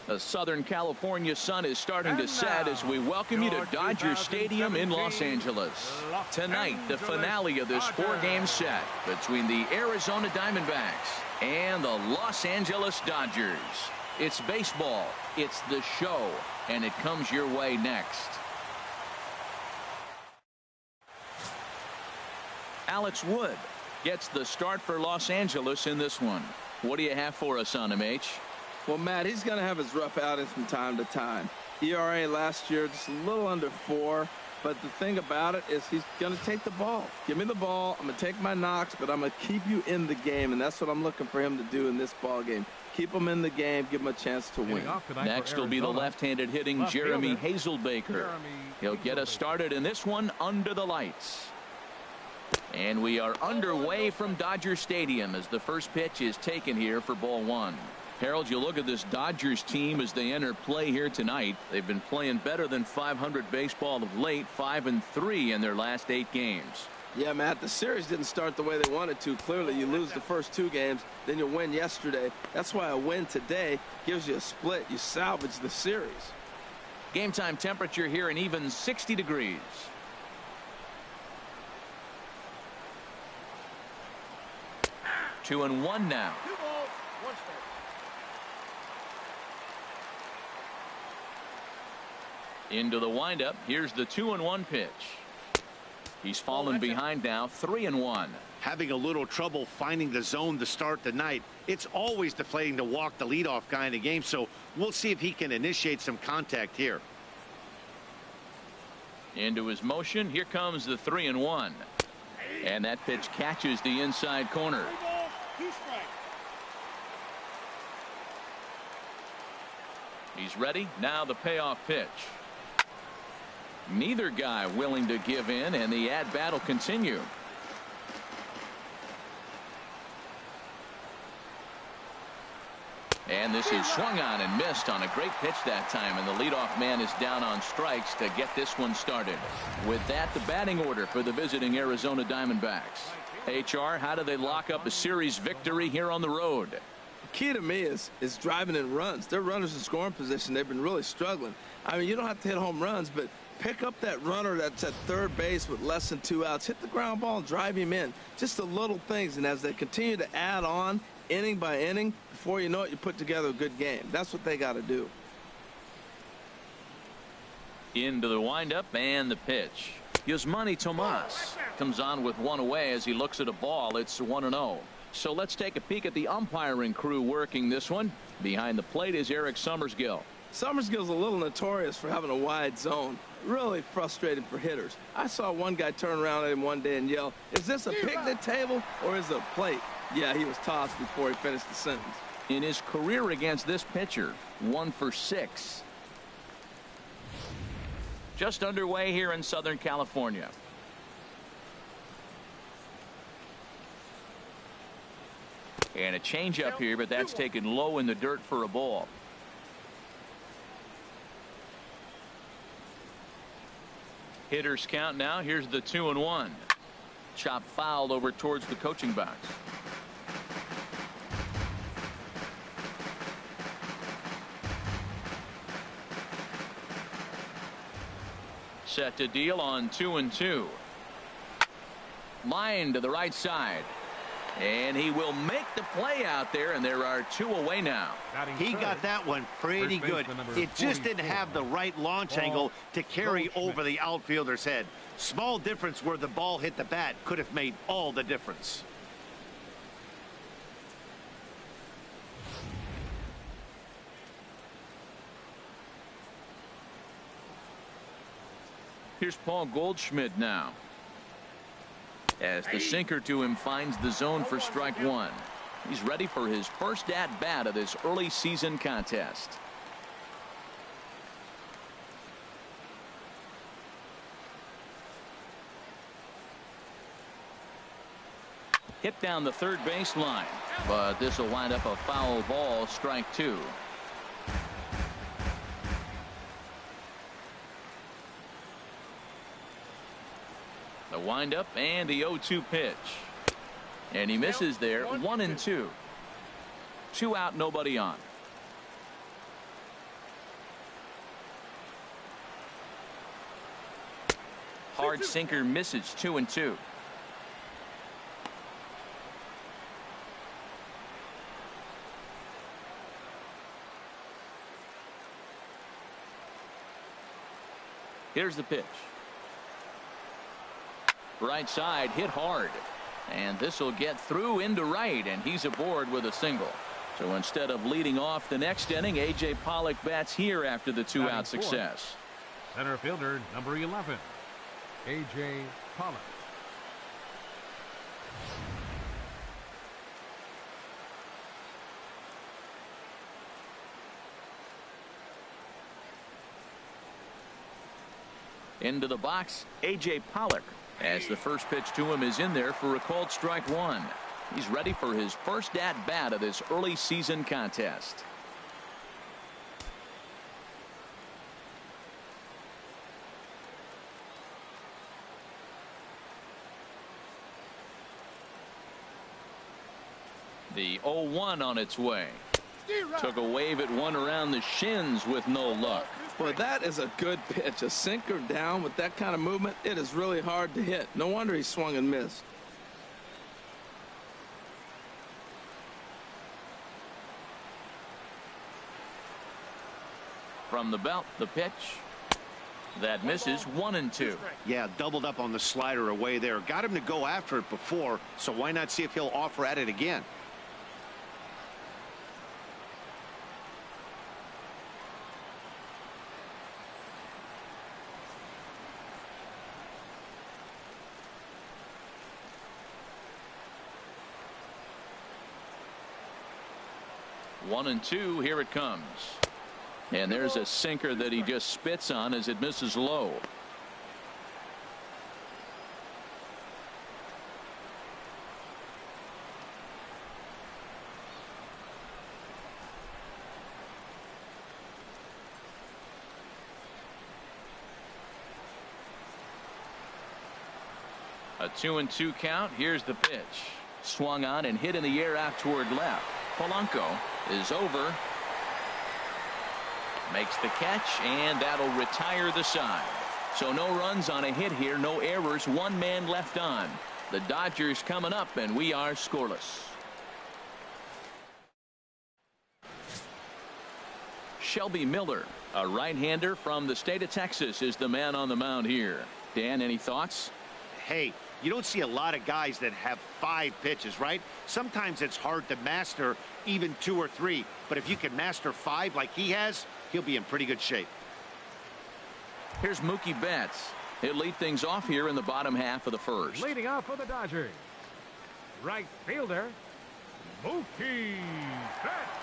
The Southern California sun is starting to set as we welcome you to Dodger Stadium in Los Angeles. Tonight, the finale of this 4-game set between the Arizona Diamondbacks and the Los Angeles Dodgers. It's baseball, it's the show, and it comes your way next. Alex Wood gets the start for Los Angeles in this one. What do you have for us on him, H? Well, Matt, he's going to have his rough outings from time to time. ERA last year just a little under 4. But the thing about it is he's going to take the ball. Give me the ball. I'm going to take my knocks, but I'm going to keep you in the game. And that's what I'm looking for him to do in this ball game. Keep him in the game. Give him a chance to win. Next will be the left-handed hitting Jeremy Hazelbaker. He'll get us started in this one under the lights. And we are underway from Dodger Stadium as the first pitch is taken here for ball 1. Harold, you look at this Dodgers team as they enter play here tonight. They've been playing better than .500 baseball of late, 5-3 in their last 8 games. Yeah, Matt, the series didn't start the way they wanted to. Clearly, you lose the first 2 games, then you win yesterday. That's why a win today gives you a split. You salvage the series. Game time temperature here an even 60 degrees. Two and one now. Into the windup. Here's the 2-1 pitch. He's fallen behind now, 3-1. Having a little trouble finding the zone to start the night. It's always deflating to walk the leadoff guy in the game, so we'll see if he can initiate some contact here. Into his motion. Here comes the 3-1. And that pitch catches the inside corner. He's ready. Now the payoff pitch. Neither guy willing to give in, and the at-bat will continue. And this is swung on and missed on a great pitch that time, and the leadoff man is down on strikes to get this one started. With that, the batting order for the visiting Arizona Diamondbacks. HR, how do they lock up a series victory here on the road? Key to me is driving in runs. Their runners in scoring position, they've been really struggling. I mean, you don't have to hit home runs, but pick up that runner that's at third base with less than 2 outs. Hit the ground ball and drive him in. Just the little things. And as they continue to add on inning by inning, before you know it, you put together a good game. That's what they got to do. Into the windup and the pitch. Yasmani Tomas comes on with 1 away as he looks at a ball. It's 1-0. So let's take a peek at the umpiring crew working this one. Behind the plate is Eric Summersgill. Summersgill's a little notorious for having a wide zone. Really frustrating for hitters. I saw one guy turn around at him one day and yell, "Is this a picnic table or is it a plate?" Yeah, he was tossed before he finished the sentence. In his career against this pitcher, 1 for 6. Just underway here in Southern California. And a changeup here, but that's taken low in the dirt for a ball. Hitters count now. Here's the 2-1. Chop fouled over towards the coaching box. Set to deal on 2-2. Line to the right side. And he will make the play out there, and there are 2 away now. He got that one pretty good. It just didn't have the right launch angle to carry over the outfielder's head. Small difference where the ball hit the bat could have made all the difference. Here's Paul Goldschmidt now. As the sinker to him finds the zone for strike 1. He's ready for his first at-bat of this early season contest. Hit down the third baseline, but this will wind up a foul ball, strike 2. The windup and the 0-2 pitch. And he misses there. 1-2. 2 out, nobody on. Hard sinker misses, 2-2. Here's the pitch. Right side hit hard. And this will get through into right, and he's aboard with a single. So instead of leading off the next inning, A.J. Pollock bats here after the two-out success. Center fielder, number 11, A.J. Pollock. Into the box, A.J. Pollock, as the first pitch to him is in there for a called strike one. He's ready for his first at-bat of this early season contest. The 0-1 on its way. Took a wave at one around the shins with no luck. Well, that is a good pitch. A sinker down with that kind of movement, it is really hard to hit. No wonder he swung and missed. From the belt, the pitch. That misses, 1-2. Yeah, doubled up on the slider away there. Got him to go after it before, so why not see if he'll offer at it again? One and two, here it comes. And there's a sinker that he just spits on as it misses low. A 2-2 count. Here's the pitch. Swung on and hit in the air out toward left. Polanco is over. Makes the catch, and that'll retire the side. So no runs on a hit here, no errors, one man left on. The Dodgers coming up, and we are scoreless. Shelby Miller, a right-hander from the state of Texas, is the man on the mound here. Dan, any thoughts? Hey, you don't see a lot of guys that have 5 pitches, right? Sometimes it's hard to master even 2 or 3. But if you can master 5 like he has, he'll be in pretty good shape. Here's Mookie Betts. He'll lead things off here in the bottom half of the first. Leading off for the Dodgers, right fielder, Mookie Betts.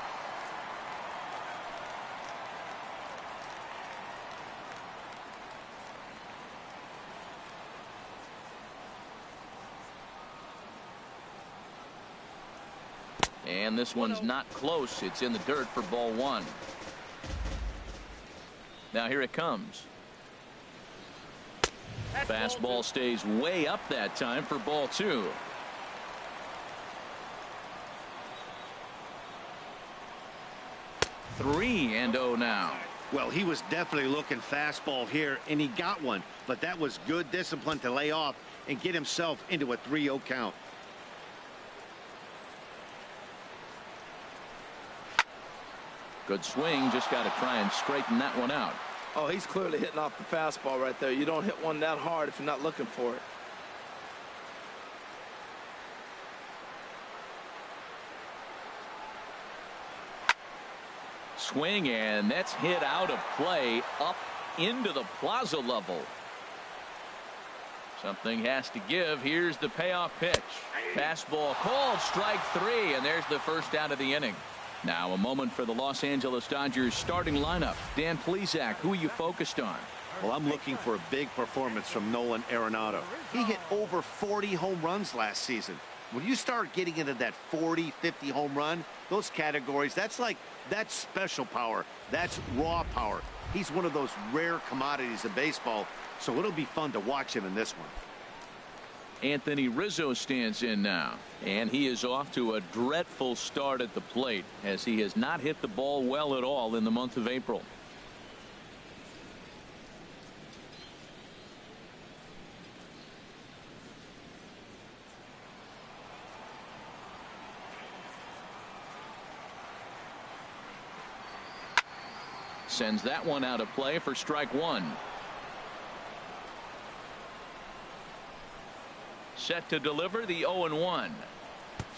And this one's not close. It's in the dirt for ball one. Now here it comes. Fastball stays way up that time for ball two. Three and 0 now. Well, he was definitely looking fastball here, and he got one. But that was good discipline to lay off and get himself into a 3-0 count. Good swing, just got to try and straighten that one out. Oh, he's clearly hitting off the fastball right there. You don't hit one that hard if you're not looking for it. Swing, and that's hit out of play up into the plaza level. Something has to give. Here's the payoff pitch. Fastball called, strike 3, and there's the first out of the inning. Now a moment for the Los Angeles Dodgers starting lineup. Dan Plesac, who are you focused on? Well, I'm looking for a big performance from Nolan Arenado. He hit over 40 home runs last season. When you start getting into that 40, 50 home run, those categories, that's special power. That's raw power. He's one of those rare commodities of baseball, so it'll be fun to watch him in this one. Anthony Rizzo stands in now, and he is off to a dreadful start at the plate as he has not hit the ball well at all in the month of April. Sends that one out of play for strike one. Set to deliver the 0-1.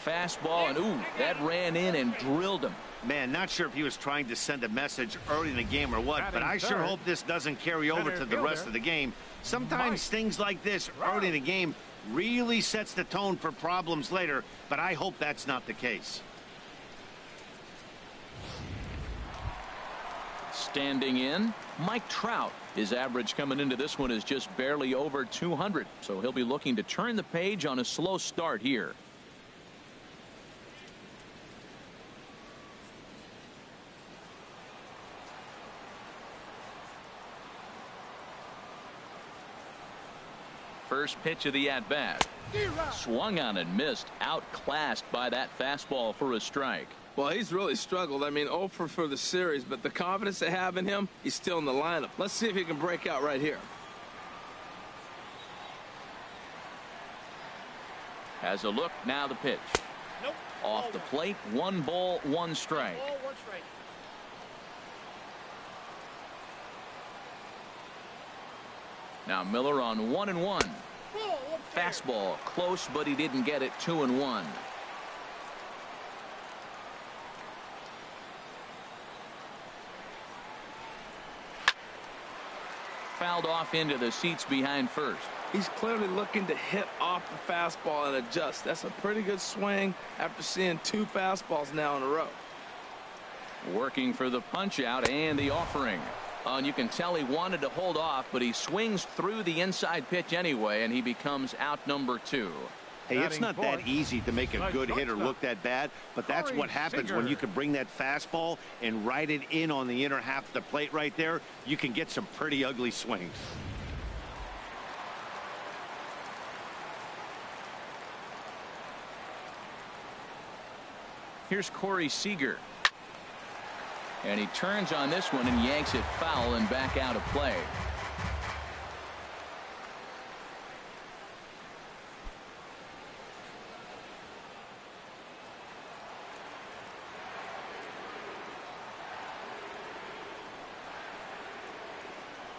Fastball, and ooh, that ran in and drilled him. Man, not sure if he was trying to send a message early in the game or what, but I sure hope this doesn't carry over to the rest of the game. Sometimes things like this early in the game really sets the tone for problems later, but I hope that's not the case. Standing in, Mike Trout. His average coming into this one is just barely over 200, so he'll be looking to turn the page on a slow start here. First pitch of the at-bat. Swung on and missed. Outclassed by that fastball for a strike. Well, he's really struggled. I mean, 0 for the series, but the confidence they have in him, he's still in the lineup. Let's see if he can break out right here. Has a look. Now the pitch. Nope. Off the plate. 1 ball, 1 strike. Ball, 1 strike. Now Miller on 1-1. Fastball close, but he didn't get it. 2-1. Fouled off into the seats behind first. He's clearly looking to hit off the fastball and adjust. That's a pretty good swing after seeing 2 fastballs now in a row. Working for the punch out and the offering. And you can tell he wanted to hold off, but he swings through the inside pitch anyway, and he becomes out number 2. Hey, it's not that easy to make a good hitter look that bad, but that's what happens when you can bring that fastball and ride it in on the inner half of the plate right there. You can get some pretty ugly swings. Here's Corey Seager. And he turns on this one and yanks it foul and back out of play.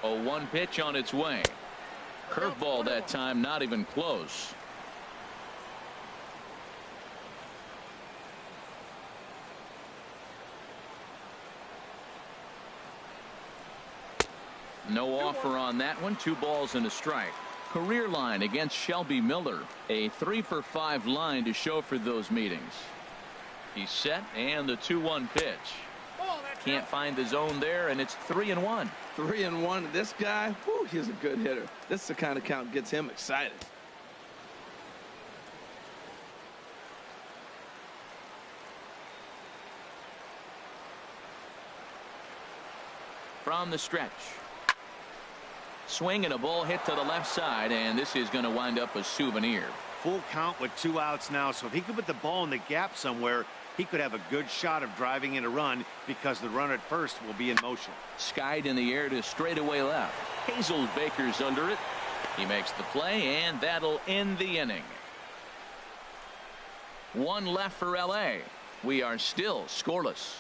A 1 pitch on its way. Curveball that time, not even close. No offer on that one. 2 balls and a strike. Career line against Shelby Miller. A 3-for-5 line to show for those meetings. He's set, and the 2-1 pitch. Can't find the zone there, and it's 3-1. 3-1. This guy, whew, he's a good hitter. This is the kind of count gets him excited. From the stretch. Swing and a ball hit to the left side, and this is going to wind up a souvenir. Full count with 2 outs now, so if he could put the ball in the gap somewhere, he could have a good shot of driving in a run because the runner at first will be in motion. Skied in the air to straightaway left. Hazelbaker's under it. He makes the play, and that'll end the inning. 1 left for LA. We are still scoreless.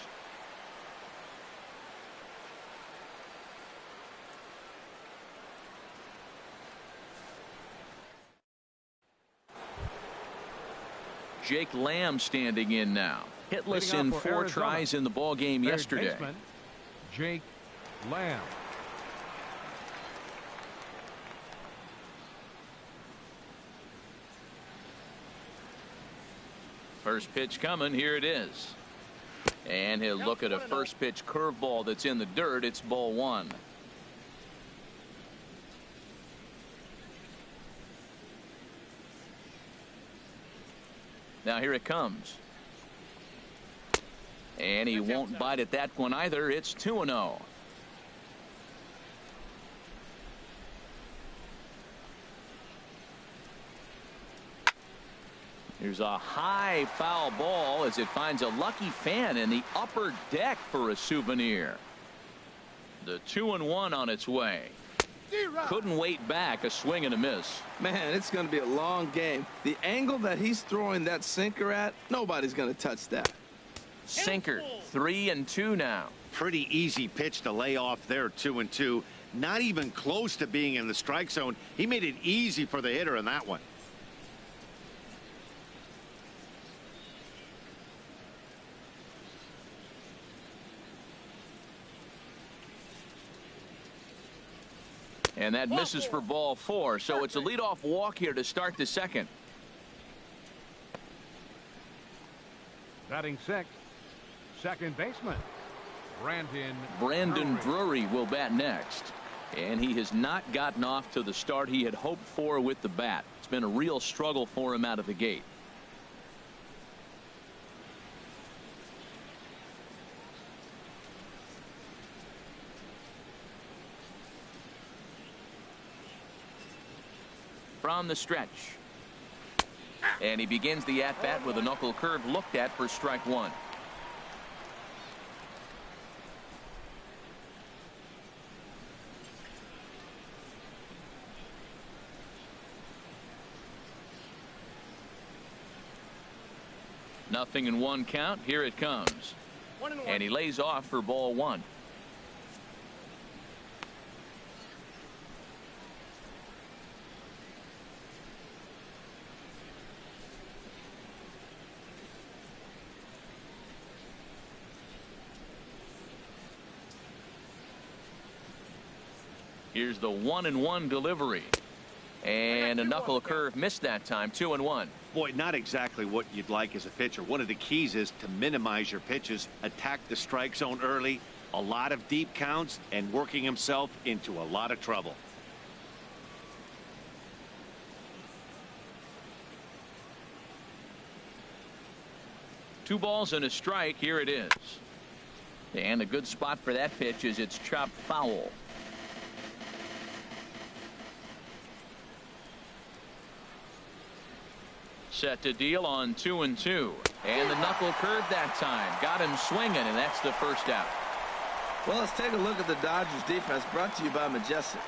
Jake Lamb standing in now. Hitless in 4 tries in the ball game yesterday. Baseman, Jake Lamb. First pitch coming. Here it is. And he'll look at a first pitch curveball that's in the dirt. It's ball 1. Now here it comes. And he won't bite at that one either. It's 2-0. Here's a high foul ball as it finds a lucky fan in the upper deck for a souvenir. The 2-1 on its way. Couldn't wait back. A swing and a miss. Man, it's going to be a long game. The angle that he's throwing that sinker at, nobody's going to touch that. Sinker. 3-2 now. Pretty easy pitch to lay off there, 2-2. Not even close to being in the strike zone. He made it easy for the hitter in that one. And that misses for ball 4. So it's a leadoff walk here to start the second. Batting sixth, second baseman, Brandon Drury will bat next. And he has not gotten off to the start he had hoped for with the bat. It's been a real struggle for him out of the gate. From the stretch. And he begins the at-bat with a knuckle curve looked at for strike 1. Nothing in 1 count. Here it comes. And he lays off for ball 1. Here's the 1-1 delivery. And a knuckle curve missed that time. 2-1. Boy, not exactly what you'd like as a pitcher. One of the keys is to minimize your pitches, attack the strike zone early, a lot of deep counts, and working himself into a lot of trouble. Two balls and a strike. Here it is. And a good spot for that pitch is it's chopped foul. Set to deal on 2-2. And the knuckle curve that time. Got him swinging, and that's the first out. Well, let's take a look at the Dodgers defense, brought to you by Majestic.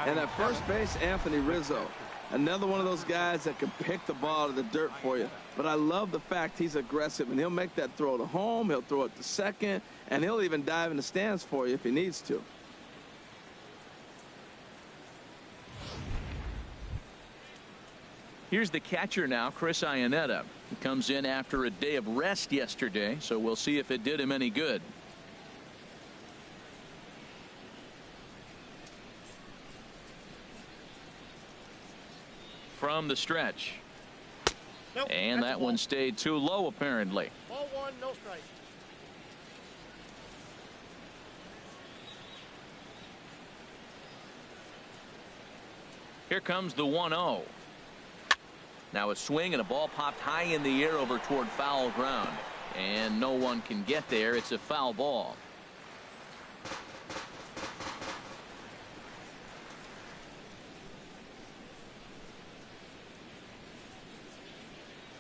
And at first base, Anthony Rizzo. Another one of those guys that can pick the ball out of the dirt for you. But I love the fact he's aggressive, and he'll make that throw to home. He'll throw it to second, and he'll even dive in the stands for you if he needs to. Here's the catcher now, Chris Iannetta. He comes in after a day of rest yesterday, so we'll see if it did him any good. From the stretch. Nope, and that one stayed too low, apparently. Ball 1, no strike. Here comes the 1-0. Now a swing and a ball popped high in the air over toward foul ground. And no one can get there. It's a foul ball.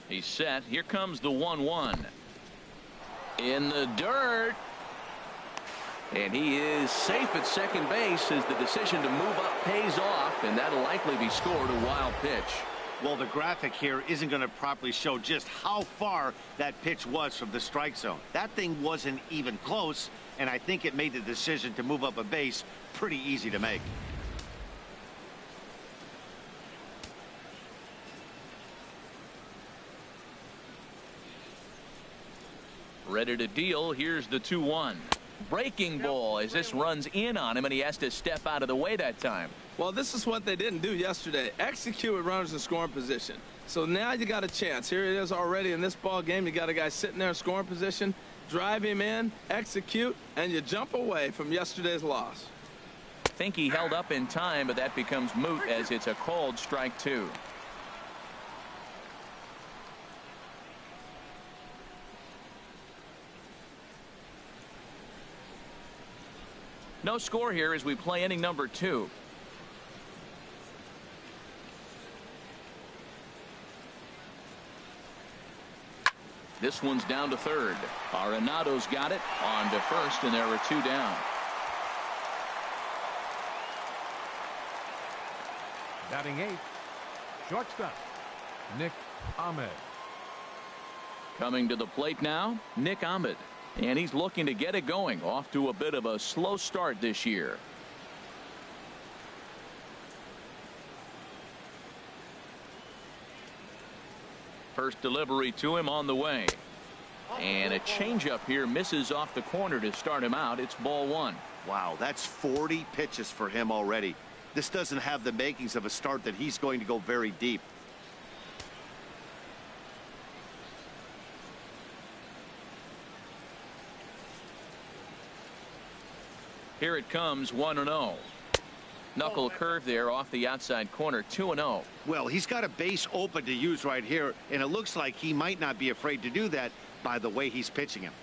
He's set. Here comes the 1-1. In the dirt. And he is safe at second base as the decision to move up pays off, and that'll likely be scored a wild pitch. Well, the graphic here isn't going to properly show just how far that pitch was from the strike zone. That thing wasn't even close, and I think it made the decision to move up a base pretty easy to make. Ready to deal. Here's the 2-1. Breaking ball as this runs in on him, and he has to step out of the way that time. Well, this is what they didn't do yesterday. Execute with runners in scoring position. So now you got a chance. Here it is already in this ball game. You got a guy sitting there in scoring position. Drive him in, execute, and you jump away from yesterday's loss. I think he held up in time, but that becomes moot as it's a called strike 2. No score here as we play inning number 2. This one's down to third. Arenado's got it on to first, and there are 2 down. Batting 8th, shortstop, Nick Ahmed. Coming to the plate now, Nick Ahmed. And he's looking to get it going. Off to a bit of a slow start this year. First delivery to him on the way. And a changeup here misses off the corner to start him out. It's ball one. Wow, that's 40 pitches for him already. This doesn't have the makings of a start that he's going to go very deep. Here it comes, 1-0. Knuckle curve there off the outside corner, 2-0. Well, he's got a base open to use right here, and it looks like he might not be afraid to do that by the way he's pitching him.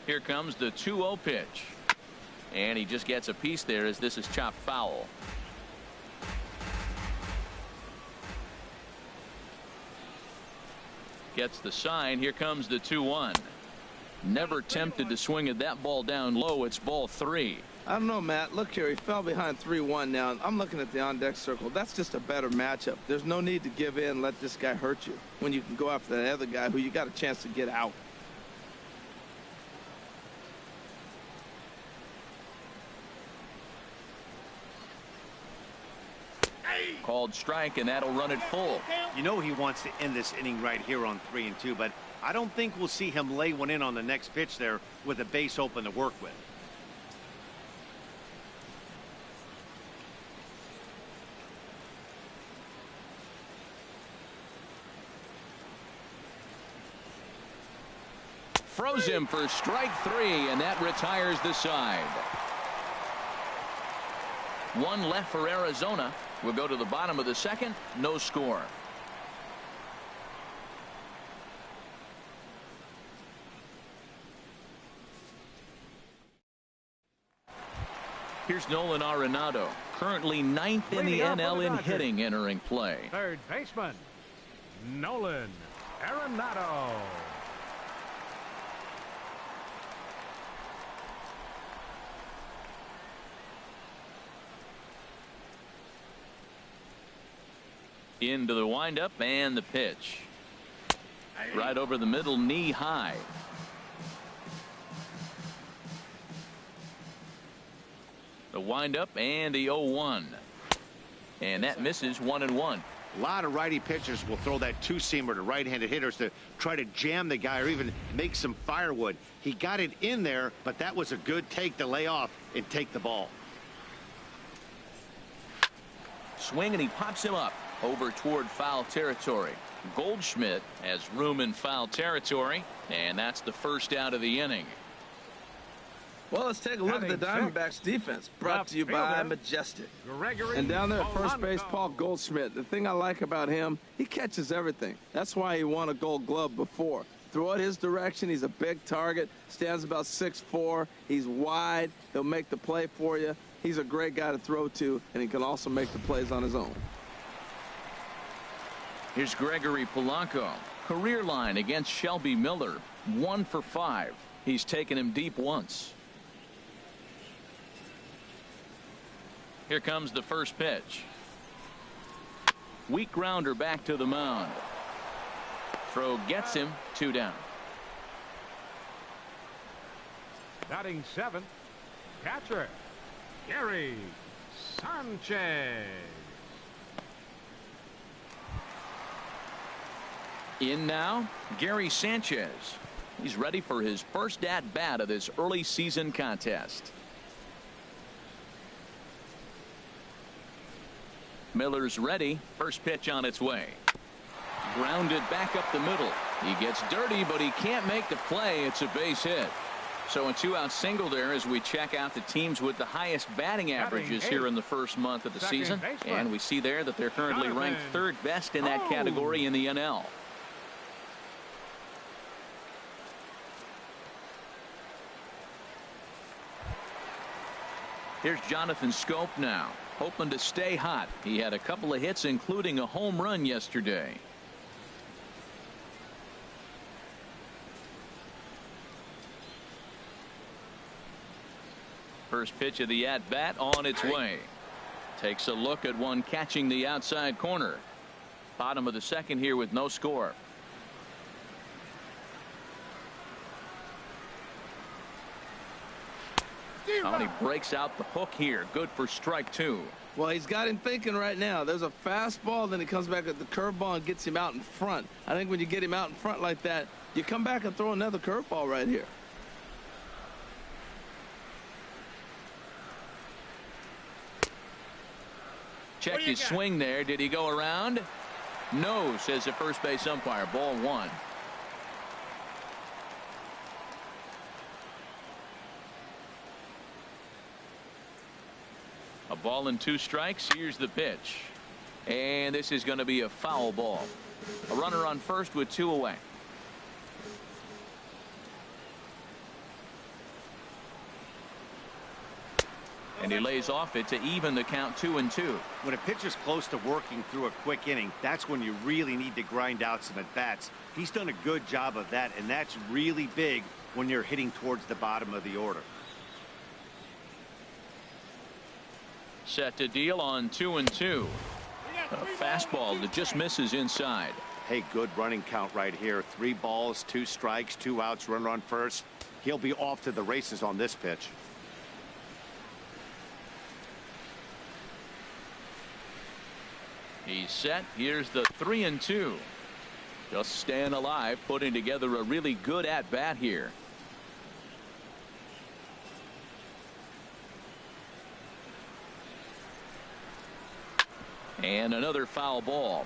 Here comes the 2-0 pitch. And he just gets a piece there as this is chopped foul. Gets the sign. Here comes the 2-1. Never tempted to swing at that ball down low. It's ball three. I don't know, Matt. Look here. He fell behind 3-1 now. I'm looking at the on-deck circle. That's just a better matchup. There's no need to give in and let this guy hurt you when you can go after that other guy who you got a chance to get out. Called strike, and that'll run it full. You know he wants to end this inning right here on 3-2, but I don't think we'll see him lay one in on the next pitch there with a base open to work with. Froze him for strike three, and that retires the side. One left for Arizona. We'll go to the bottom of the second. No score. Here's Nolan Arenado, currently ninth in the NL in hitting, entering play. Third baseman, Nolan Arenado. Into the windup and the pitch. Right over the middle, knee high. The windup and the 0-1. And that misses 1-1. A lot of righty pitchers will throw that two-seamer to right-handed hitters to try to jam the guy or even make some firewood. He got it in there, but that was a good take to lay off and take the ball. Swing, and he pops him up over toward foul territory. Goldschmidt has room in foul territory, and that's the first out of the inning. Well, let's take a look at the Diamondbacks defense, brought to you by Majestic. And down there at first base, Paul Goldschmidt. The thing I like about him, he catches everything. That's why he won a Gold Glove before. Throw it his direction. He's a big target, stands about 6'4". He's wide. He'll make the play for you. He's a great guy to throw to, and he can also make the plays on his own. Here's Gregory Polanco. Career line against Shelby Miller. 1 for 5. He's taken him deep once. Here comes the first pitch. Weak grounder back to the mound. Throw gets him, 2 down. Batting 7th, catcher, Gary Sanchez. In now, Gary Sanchez. He's ready for his first at-bat of this early season contest. Miller's ready. First pitch on its way. Grounded back up the middle. He gets dirty, but he can't make the play. It's a base hit. So a 2-out single there as we check out the teams with the highest batting averages here in the first month of the season. And we see there that they're currently ranked 3rd best in that category in the NL. Here's Jonathan Scope now, hoping to stay hot. He had a couple of hits, including a home run yesterday. First pitch of the at-bat on its way. Takes a look at one catching the outside corner. Bottom of the second here with no score. Oh, and he breaks out the hook here. Good for strike two. Well, he's got him thinking right now. There's a fastball, then he comes back at the curveball and gets him out in front. I think when you get him out in front like that, you come back and throw another curveball right here. Check his swing there. Did he go around? No, says the first base umpire. Ball one. A ball and 2 strikes. Here's the pitch. And this is going to be a foul ball. A runner on first with 2 away. And he lays off it to even the count 2-2. When a pitcher's close to working through a quick inning, that's when you really need to grind out some at-bats. He's done a good job of that, and that's really big when you're hitting towards the bottom of the order. Set to deal on 2-2. A fastball that just misses inside. Hey, good running count right here. 3 balls, 2 strikes, 2 outs, runner on first. He'll be off to the races on this pitch. He's set. Here's the 3-2. Just staying alive, putting together a really good at-bat here. And another foul ball.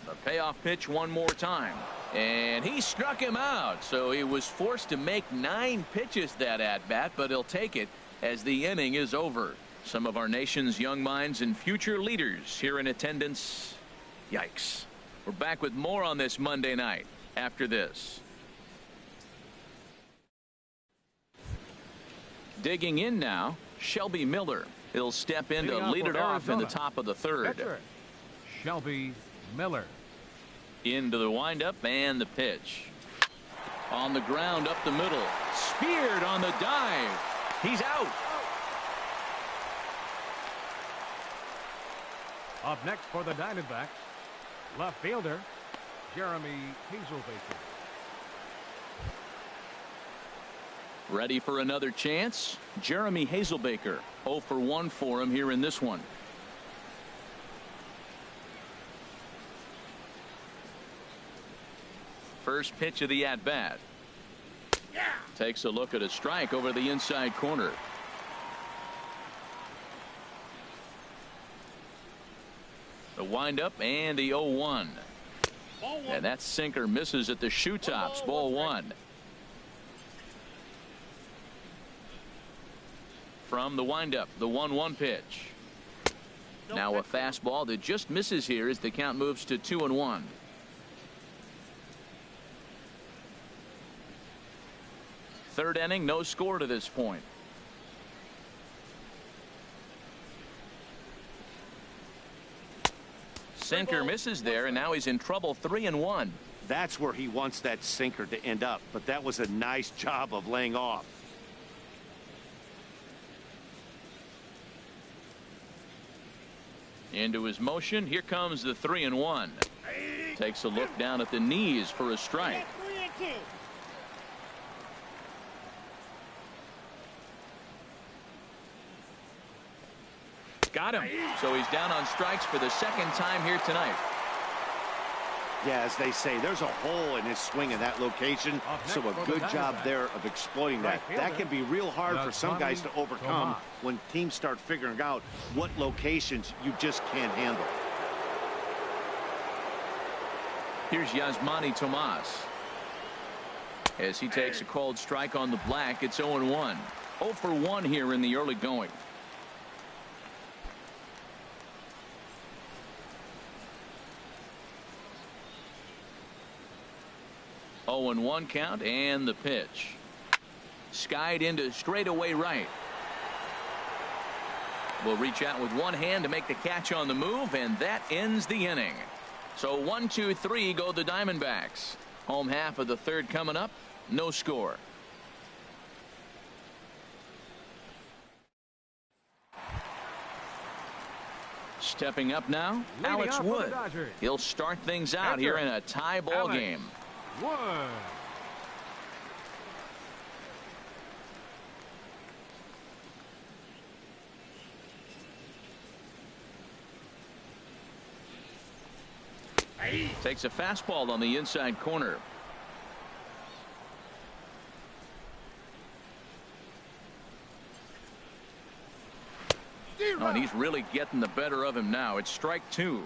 The payoff pitch one more time. And he struck him out. So he was forced to make 9 pitches that at bat, but he'll take it as the inning is over. Some of our nation's young minds and future leaders here in attendance. Yikes. We're back with more on this Monday night after this. Digging in now, Shelby Miller. He'll step in to lead it off in the top of the third. Pitcher, Shelby Miller. Into the windup and the pitch. On the ground up the middle. Speared on the dive. He's out. Up next for the Diamondbacks, left fielder Jeremy Hazelbaker. Ready for another chance? Jeremy Hazelbaker. 0 for 1 for him here in this one. First pitch of the at-bat. Takes a look at a strike over the inside corner. The windup and the 0-1. And that sinker misses at the shoe tops. Ball 1. From the windup, the 1-1 pitch. Now a fastball that just misses here as the count moves to 2-1. Third inning, no score to this point. Sinker misses there, and now he's in trouble. 3-1. That's where he wants that sinker to end up, but that was a nice job of laying off. Into his motion. Here comes the 3-1. Takes a look down at the knees for a strike. Got him. So he's down on strikes for the second time here tonight. Yeah, as they say, there's a hole in his swing in that location, so a good job there of exploiting that. That can be real hard for some guys to overcome when teams start figuring out what locations you just can't handle. Here's Yasmani Tomas. As he takes a called strike on the black, it's 0-1. 0 for 1 here in the early going. Oh, 0-1 count and the pitch. Skied into straightaway right. will reach out with one hand to make the catch on the move, and that ends the inning. So 1, 2, 3 go the Diamondbacks. Home half of the third coming up. No score. Stepping up now, Alex Wood. He'll start things out here in a tie ball game. Wood. Takes a fastball on the inside corner. Oh, and he's really getting the better of him now. It's strike 2.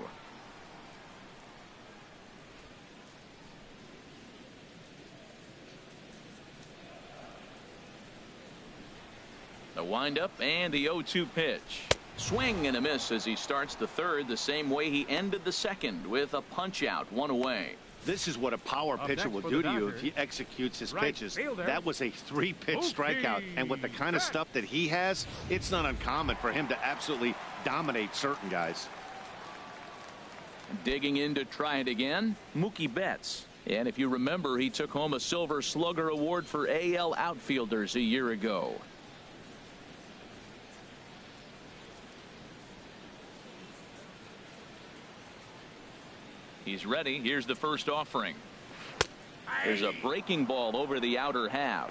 The windup and the 0-2 pitch. Swing and a miss as he starts the third the same way he ended the second, with a punch out, 1 away. This is what a power pitcher will do to you if he executes his pitches. That was a 3-pitch strikeout, and with the kind of stuff that he has, it's not uncommon for him to absolutely dominate certain guys. Digging in to try it again, Mookie Betts. And if you remember, he took home a Silver Slugger Award for AL outfielders a year ago. He's ready. Here's the first offering. There's a breaking ball over the outer half.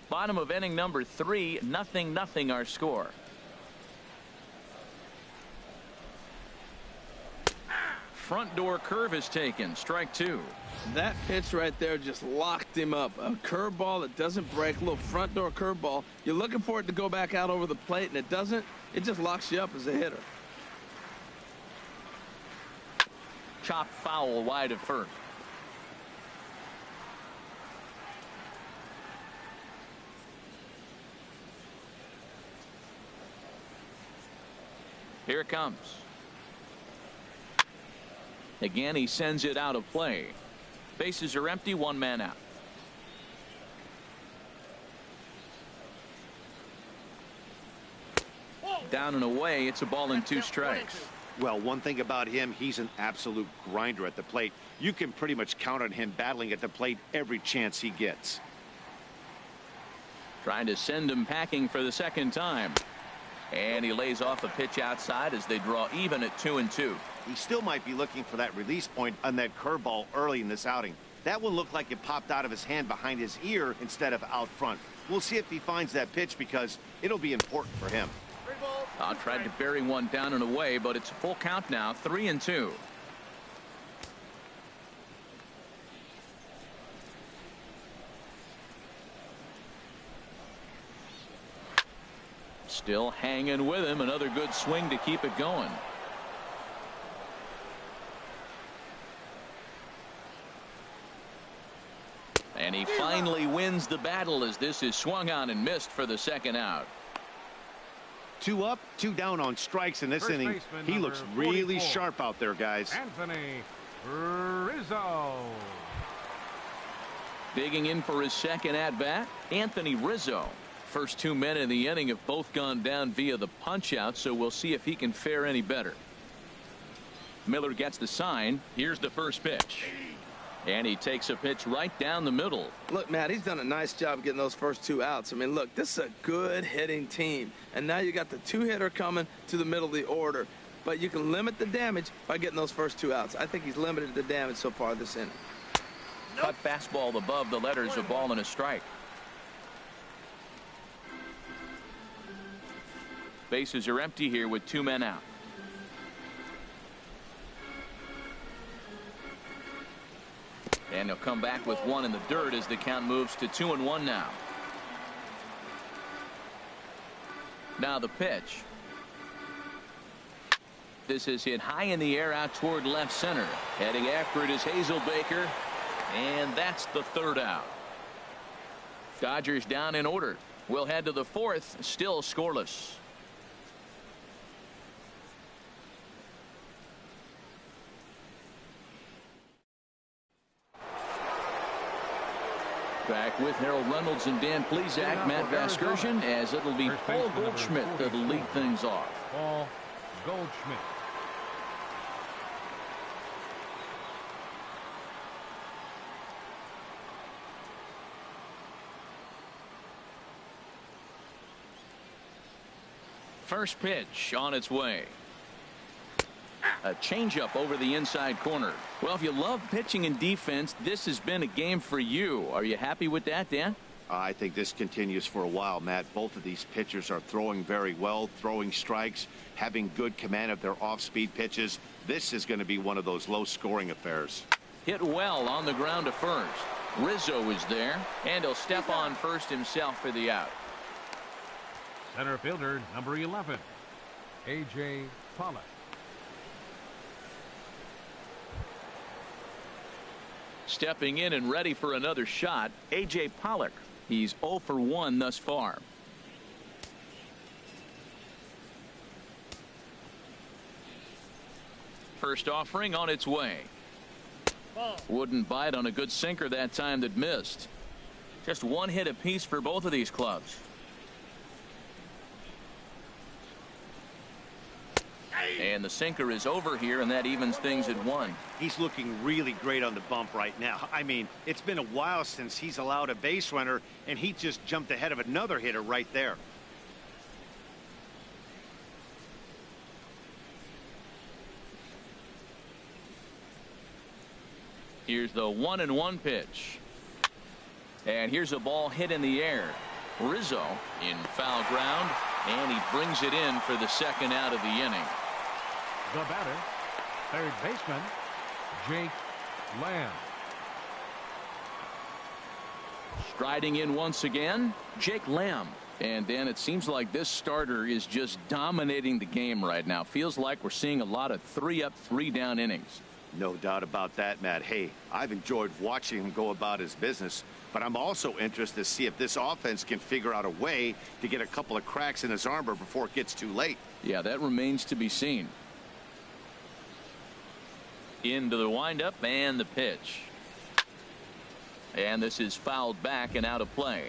Bottom of inning number 3, 0-0 our score. Front door curve is taken. Strike 2. That pitch right there just locked him up. A curveball that doesn't break, a little front door curveball. You're looking for it to go back out over the plate, and it doesn't. It just locks you up as a hitter. Chopped foul wide of first. Here it comes. Again, he sends it out of play. Bases are empty, 1 man out. Down and away, it's a ball and 2 strikes. Well, one thing about him, he's an absolute grinder at the plate. You can pretty much count on him battling at the plate every chance he gets. Trying to send him packing for the second time. And he lays off a pitch outside as they draw even at 2-2. He still might be looking for that release point on that curveball early in this outing. That one looked like it popped out of his hand behind his ear instead of out front. We'll see if he finds that pitch because it'll be important for him. Tried to bury one down and away, but it's a full count now, 3-2. Still hanging with him. Another good swing to keep it going. And he finally wins the battle as this is swung on and missed for the second out. 2 up, 2 down on strikes in this inning. He looks really sharp out there, guys. Anthony Rizzo. Digging in for his second at bat, Anthony Rizzo. First 2 men in the inning have both gone down via the punch out, so we'll see if he can fare any better. Miller gets the sign. Here's the first pitch. And he takes a pitch right down the middle. Look, Matt, he's done a nice job getting those first 2 outs. I mean, look, this is a good hitting team. And now you got the 2-hitter coming to the middle of the order. But you can limit the damage by getting those first 2 outs. I think he's limited the damage so far this inning. Cut fastball above the letters, a ball and a strike. Bases are empty here with 2 men out. And he'll come back with 1 in the dirt as the count moves to 2-1 now. Now the pitch. This is hit high in the air out toward left center. Heading after it is Hazelbaker. And that's the 3rd out. Dodgers down in order. We'll head to the 4th, still scoreless. Back with Harold Reynolds and Dan Plesac, Matt Vasgersian, as it'll be Paul Goldschmidt that'll lead things off. Paul Goldschmidt. First pitch on its way. A changeup over the inside corner. Well, if you love pitching and defense, this has been a game for you. Are you happy with that, Dan? I think this continues for a while, Matt. Both of these pitchers are throwing very well, throwing strikes, having good command of their off-speed pitches. This is going to be one of those low-scoring affairs. Hit well on the ground to first. Rizzo is there, and he'll step on first himself for the out. Center fielder, number 11, A.J. Pollock. Stepping in and ready for another shot, A.J. Pollock. He's 0 for 1 thus far. First offering on its way. Wouldn't bite on a good sinker that time that missed. Just one hit apiece for both of these clubs. And the sinker is over here, and that evens things at 1. He's looking really great on the bump right now. I mean, it's been a while since he's allowed a base runner, and he just jumped ahead of another hitter right there. Here's the 1-1 pitch. And here's a ball hit in the air. Rizzo in foul ground, and he brings it in for the second out of the inning. The batter, third baseman, Jake Lamb. Striding in once again, Jake Lamb. And then it seems like this starter is just dominating the game right now. Feels like we're seeing a lot of 3-up, 3-down innings. No doubt about that, Matt. Hey, I've enjoyed watching him go about his business, but I'm also interested to see if this offense can figure out a way to get a couple of cracks in his armor before it gets too late. Yeah, that remains to be seen. Into the windup and the pitch. And this is fouled back and out of play.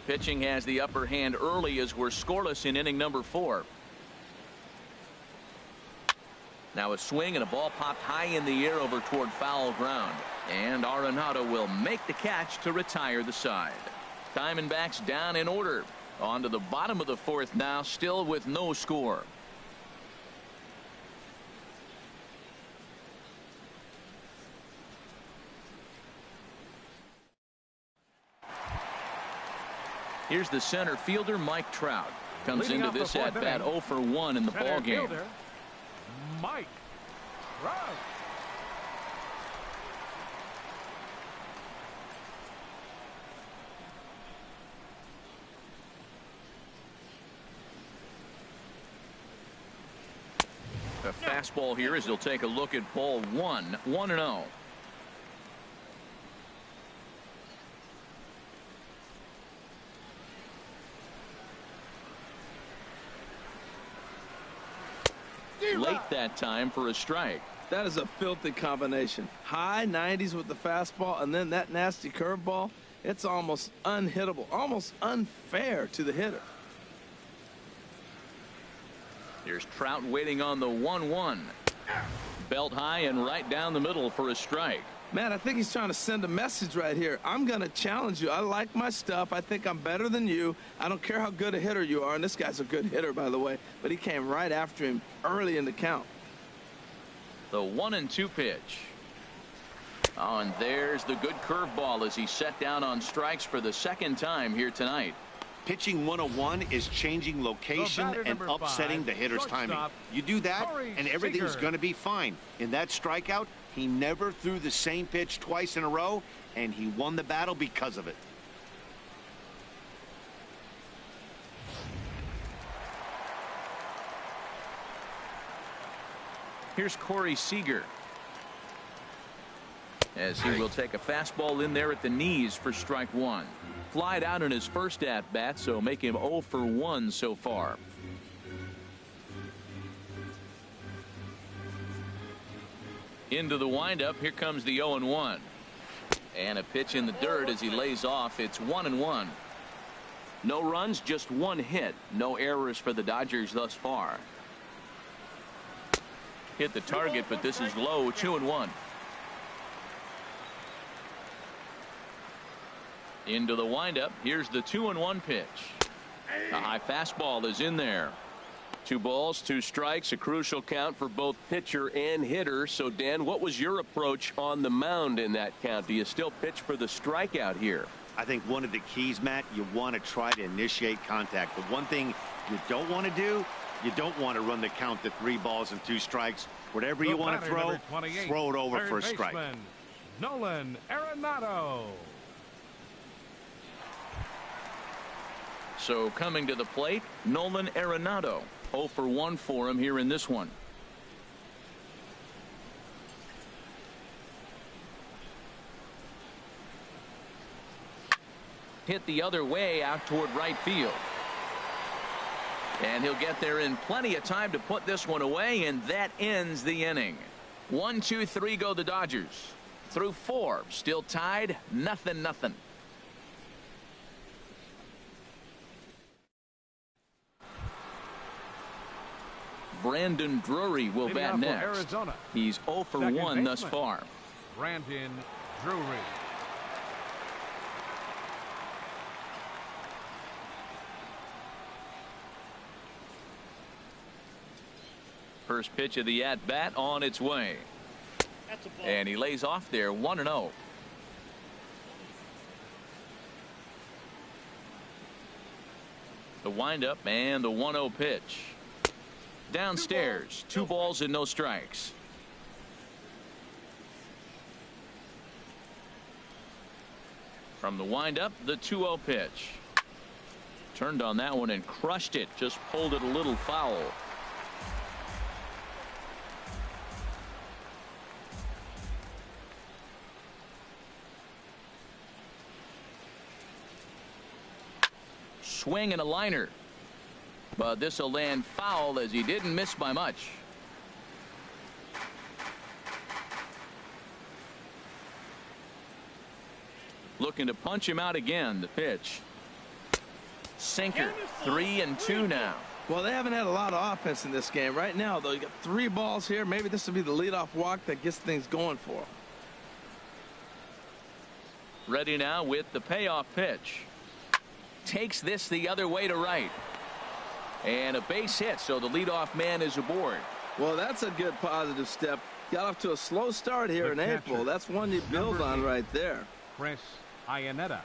Pitching has the upper hand early as we're scoreless in inning number 4. Now a swing and a ball popped high in the air over toward foul ground. And Arenado will make the catch to retire the side. Diamondbacks down in order. On to the bottom of the 4th now, still with no score. Here's the center fielder, Mike Trout. Comes into this at bat 0 for 1 in the ball game. Mike Trout. A fastball here as he'll take a look at ball 1, 1-0. Late that time for a strike. That is a filthy combination. High 90s with the fastball, and then that nasty curveball. It's almost unhittable, almost unfair to the hitter. Here's Trout waiting on the 1-1. Belt high and right down the middle for a strike. Man, I think he's trying to send a message right here. I'm going to challenge you. I like my stuff. I think I'm better than you. I don't care how good a hitter you are. And this guy's a good hitter, by the way. But he came right after him early in the count. The 1-2 pitch. Oh, and there's the good curveball as he set down on strikes for the second time here tonight. Pitching 101 is changing location and upsetting the hitter's timing. You do that, and everything's going to be fine. In that strikeout, he never threw the same pitch twice in a row, and he won the battle because of it. Here's Corey Seager, as he will take a fastball in there at the knees for strike 1. Flied out in his first at bat, so make him 0 for 1 so far. Into the windup. Here comes the 0-1. And a pitch in the dirt as he lays off. It's 1-1. No runs, just one hit. No errors for the Dodgers thus far. Hit the target, but this is low. 2-1. Into the windup. Here's the 2-1 pitch. A high fastball is in there. 2 balls, 2 strikes, a crucial count for both pitcher and hitter. So, Dan, what was your approach on the mound in that count? Do you still pitch for the strikeout here? I think one of the keys, Matt, you want to try to initiate contact. The one thing you don't want to do, you don't want to run the count to 3 balls and 2 strikes. Whatever you want to throw it over for a strike. Nolan Arenado. So coming to the plate, Nolan Arenado. 0 for 1 for him here in this one. Hit the other way out toward right field. And he'll get there in plenty of time to put this one away, and that ends the inning. 1, 2, 3 go the Dodgers. Through 4, still tied, 0-0. Brandon Drury will bat next. Arizona. He's 0 for 1 thus far. Brandon Drury. First pitch of the at-bat on its way. That's a ball. And he lays off there 1-0. The windup and the 1-0 pitch. Downstairs, 2 balls and no strikes. From the windup, the 2-0 pitch. Turned on that one and crushed it. Just pulled it a little foul. Swing and a liner. But this will land foul as he didn't miss by much. Looking to punch him out again. The pitch. Sinker. 3-2 now. Well, they haven't had a lot of offense in this game. Right now, though, you got 3 balls here. Maybe this will be the leadoff walk that gets things going for them. Ready now with the payoff pitch. Takes this the other way to right. And a base hit, so the leadoff man is aboard. Well, that's a good positive step. Got off to a slow start here in April. That's one you build on right there. Chris Iannetta.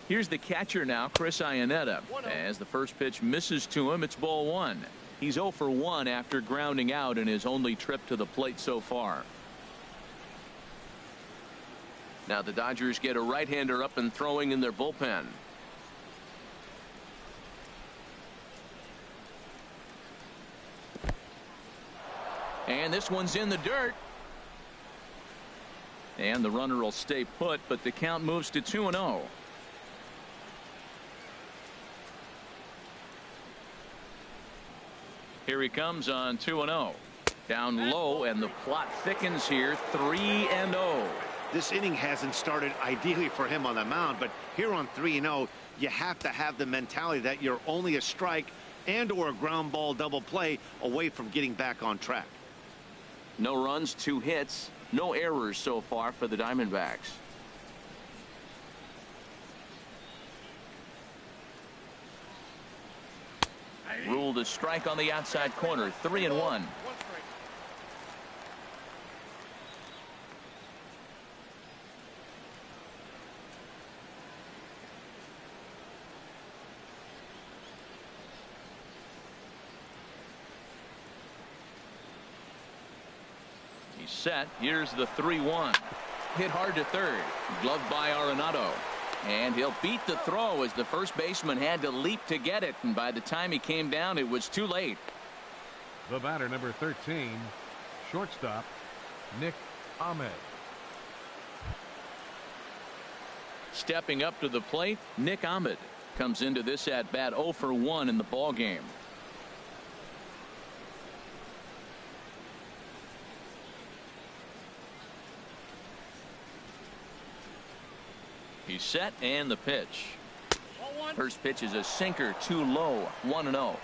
Here's the catcher now, Chris Iannetta. As the first pitch misses to him, it's ball 1. He's 0 for 1 after grounding out in his only trip to the plate so far. Now the Dodgers get a right-hander up and throwing in their bullpen. And this one's in the dirt. And the runner will stay put, but the count moves to 2-0. Here he comes on 2-0. Down low, and the plot thickens here. 3-0. This inning hasn't started ideally for him on the mound, but here on 3-0, you have to have the mentality that you're only a strike and or a ground ball double play away from getting back on track. No runs, 2 hits, no errors so far for the Diamondbacks. Ruled a strike on the outside corner. 3-1. He's set. Here's the 3-1. Hit hard to third. Gloved by Arenado. And he'll beat the throw as the first baseman had to leap to get it. And by the time he came down, it was too late. The batter, number 13, shortstop, Nick Ahmed. Stepping up to the plate, Nick Ahmed comes into this at bat 0 for 1 in the ball game. He's set, and the pitch. First pitch is a sinker, too low, 1-0.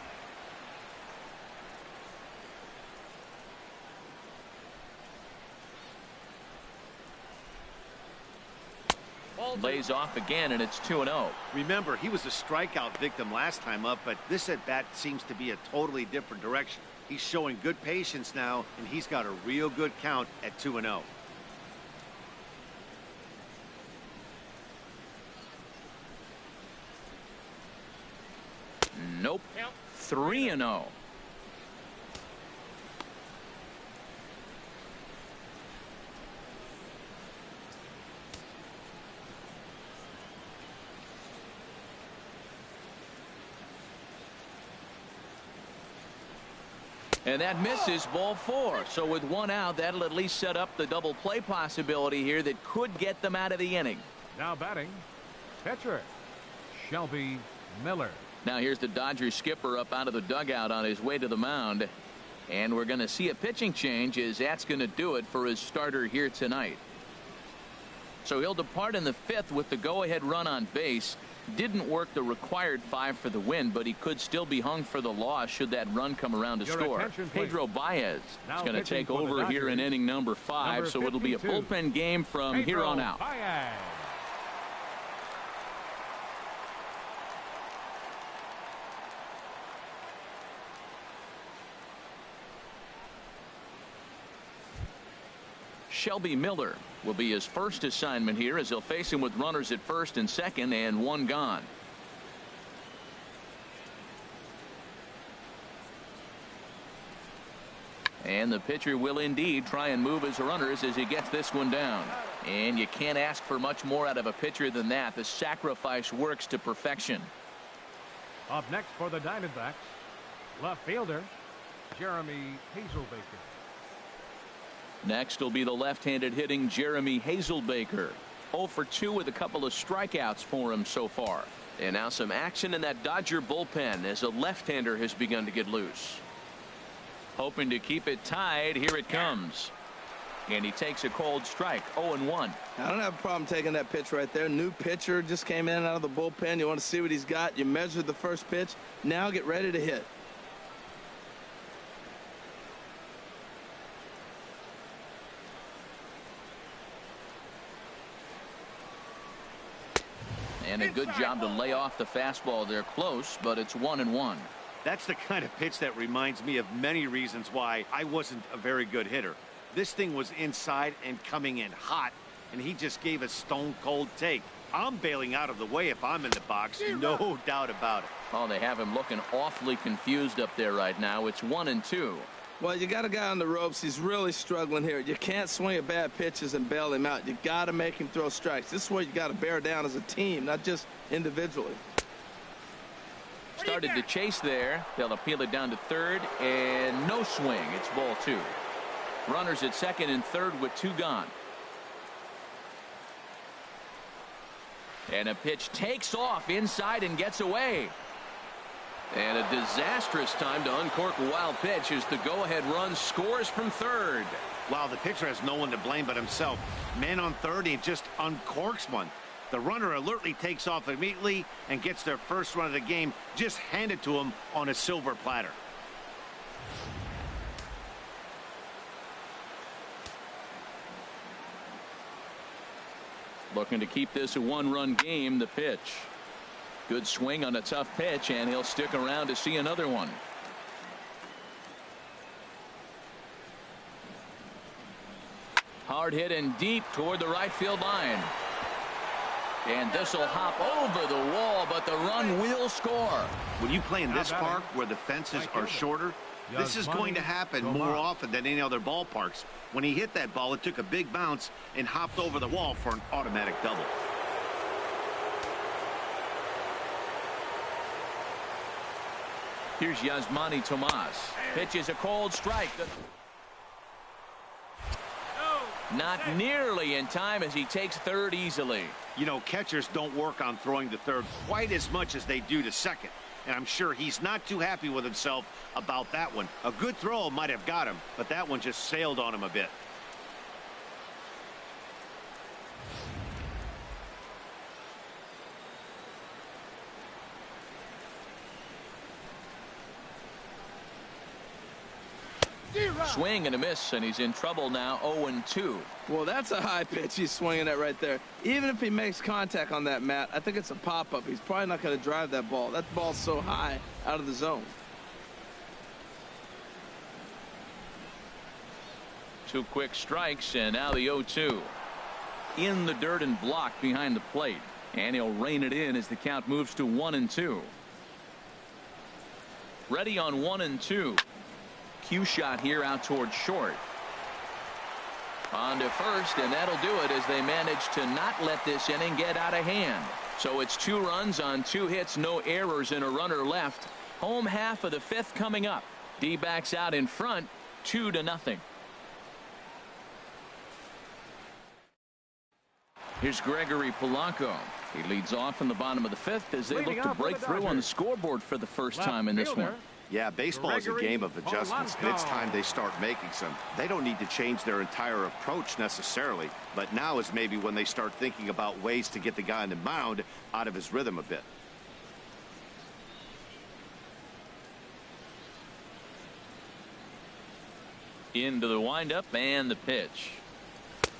Lays off again, and it's 2-0. Remember, he was a strikeout victim last time up, but this at bat seems to be a totally different direction. He's showing good patience now, and he's got a real good count at 2-0. Nope. 3-0. And that misses, ball 4. So with 1 out, that'll at least set up the double play possibility here that could get them out of the inning. Now batting, pitcher, Shelby Miller. Now here's the Dodgers skipper up out of the dugout on his way to the mound. And we're going to see a pitching change, as that's going to do it for his starter here tonight. So he'll depart in the 5th with the go-ahead run on base. Didn't work the required 5 for the win, but he could still be hung for the loss should that run come around to score. Pedro Baez is going to take over here in inning number 5, so it'll be a bullpen game from here on out. Shelby Miller will be his first assignment here, as he'll face him with runners at first and second and 1 gone. And the pitcher will indeed try and move his runners as he gets this one down. And you can't ask for much more out of a pitcher than that. The sacrifice works to perfection. Up next for the Diamondbacks, left fielder Jeremy Hazelbaker. Next will be the left-handed hitting Jeremy Hazelbaker. 0 for 2 with a couple of strikeouts for him so far. And now some action in that Dodger bullpen as a left-hander has begun to get loose. Hoping to keep it tied. Here it comes. And he takes a cold strike. 0-1. I don't have a problem taking that pitch right there. New pitcher just came in out of the bullpen. You want to see what he's got. You measure the first pitch. Now get ready to hit. And a good job to lay off the fastball there, close, but it's 1-1. That's the kind of pitch that reminds me of many reasons why I wasn't a very good hitter. This thing was inside and coming in hot, and he just gave a stone-cold take. I'm bailing out of the way if I'm in the box, no doubt about it. Oh, they have him looking awfully confused up there right now. It's 1-2. Well, you got a guy on the ropes. He's really struggling here. You can't swing at bad pitches and bail him out. You got to make him throw strikes. This is where you got to bear down as a team, not just individually. Started to chase there. They'll appeal it down to third, and no swing. It's ball 2. Runners at second and third with 2 gone. And a pitch takes off inside and gets away. And a disastrous time to uncork a wild pitch as the go-ahead run scores from third. Wow, the pitcher has no one to blame but himself. Man on third, he just uncorks one. The runner alertly takes off immediately and gets their first run of the game just handed to him on a silver platter. Looking to keep this a 1-run game. The pitch. Good swing on a tough pitch, and he'll stick around to see another one. Hard hit and deep toward the right field line. And this will hop over the wall, but the run will score. When you play in this park where the fences are shorter, this is going to happen more often than any other ballparks. When he hit that ball, it took a big bounce and hopped over the wall for an automatic double. Here's Yasmani Tomas. Pitches a cold strike. Not nearly in time as he takes third easily. You know, catchers don't work on throwing to third quite as much as they do to second. And I'm sure he's not too happy with himself about that one. A good throw might have got him, but that one just sailed on him a bit. Swing and a miss, and he's in trouble now. 0-2. Well, that's a high pitch he's swinging at right there. Even if he makes contact on that, Matt, I think it's a pop-up. He's probably not going to drive that ball. That ball's so high out of the zone. 2 quick strikes, and now the 0-2. In the dirt and blocked behind the plate. And he'll rein it in as the count moves to 1-2. Ready on 1-2. Cue shot here out towards short. On to first, and that'll do it as they manage to not let this inning get out of hand. So it's 2 runs on 2 hits, no errors, and a runner left. Home half of the 5th coming up. D-backs out in front, 2-0. Here's Gregory Polanco. He leads off in the bottom of the 5th as they look to break through on the scoreboard for the first time in this one. Yeah, baseball is a game of adjustments, and it's time they start making some. They don't need to change their entire approach necessarily, but now is maybe when they start thinking about ways to get the guy on the mound out of his rhythm a bit. Into the windup and the pitch.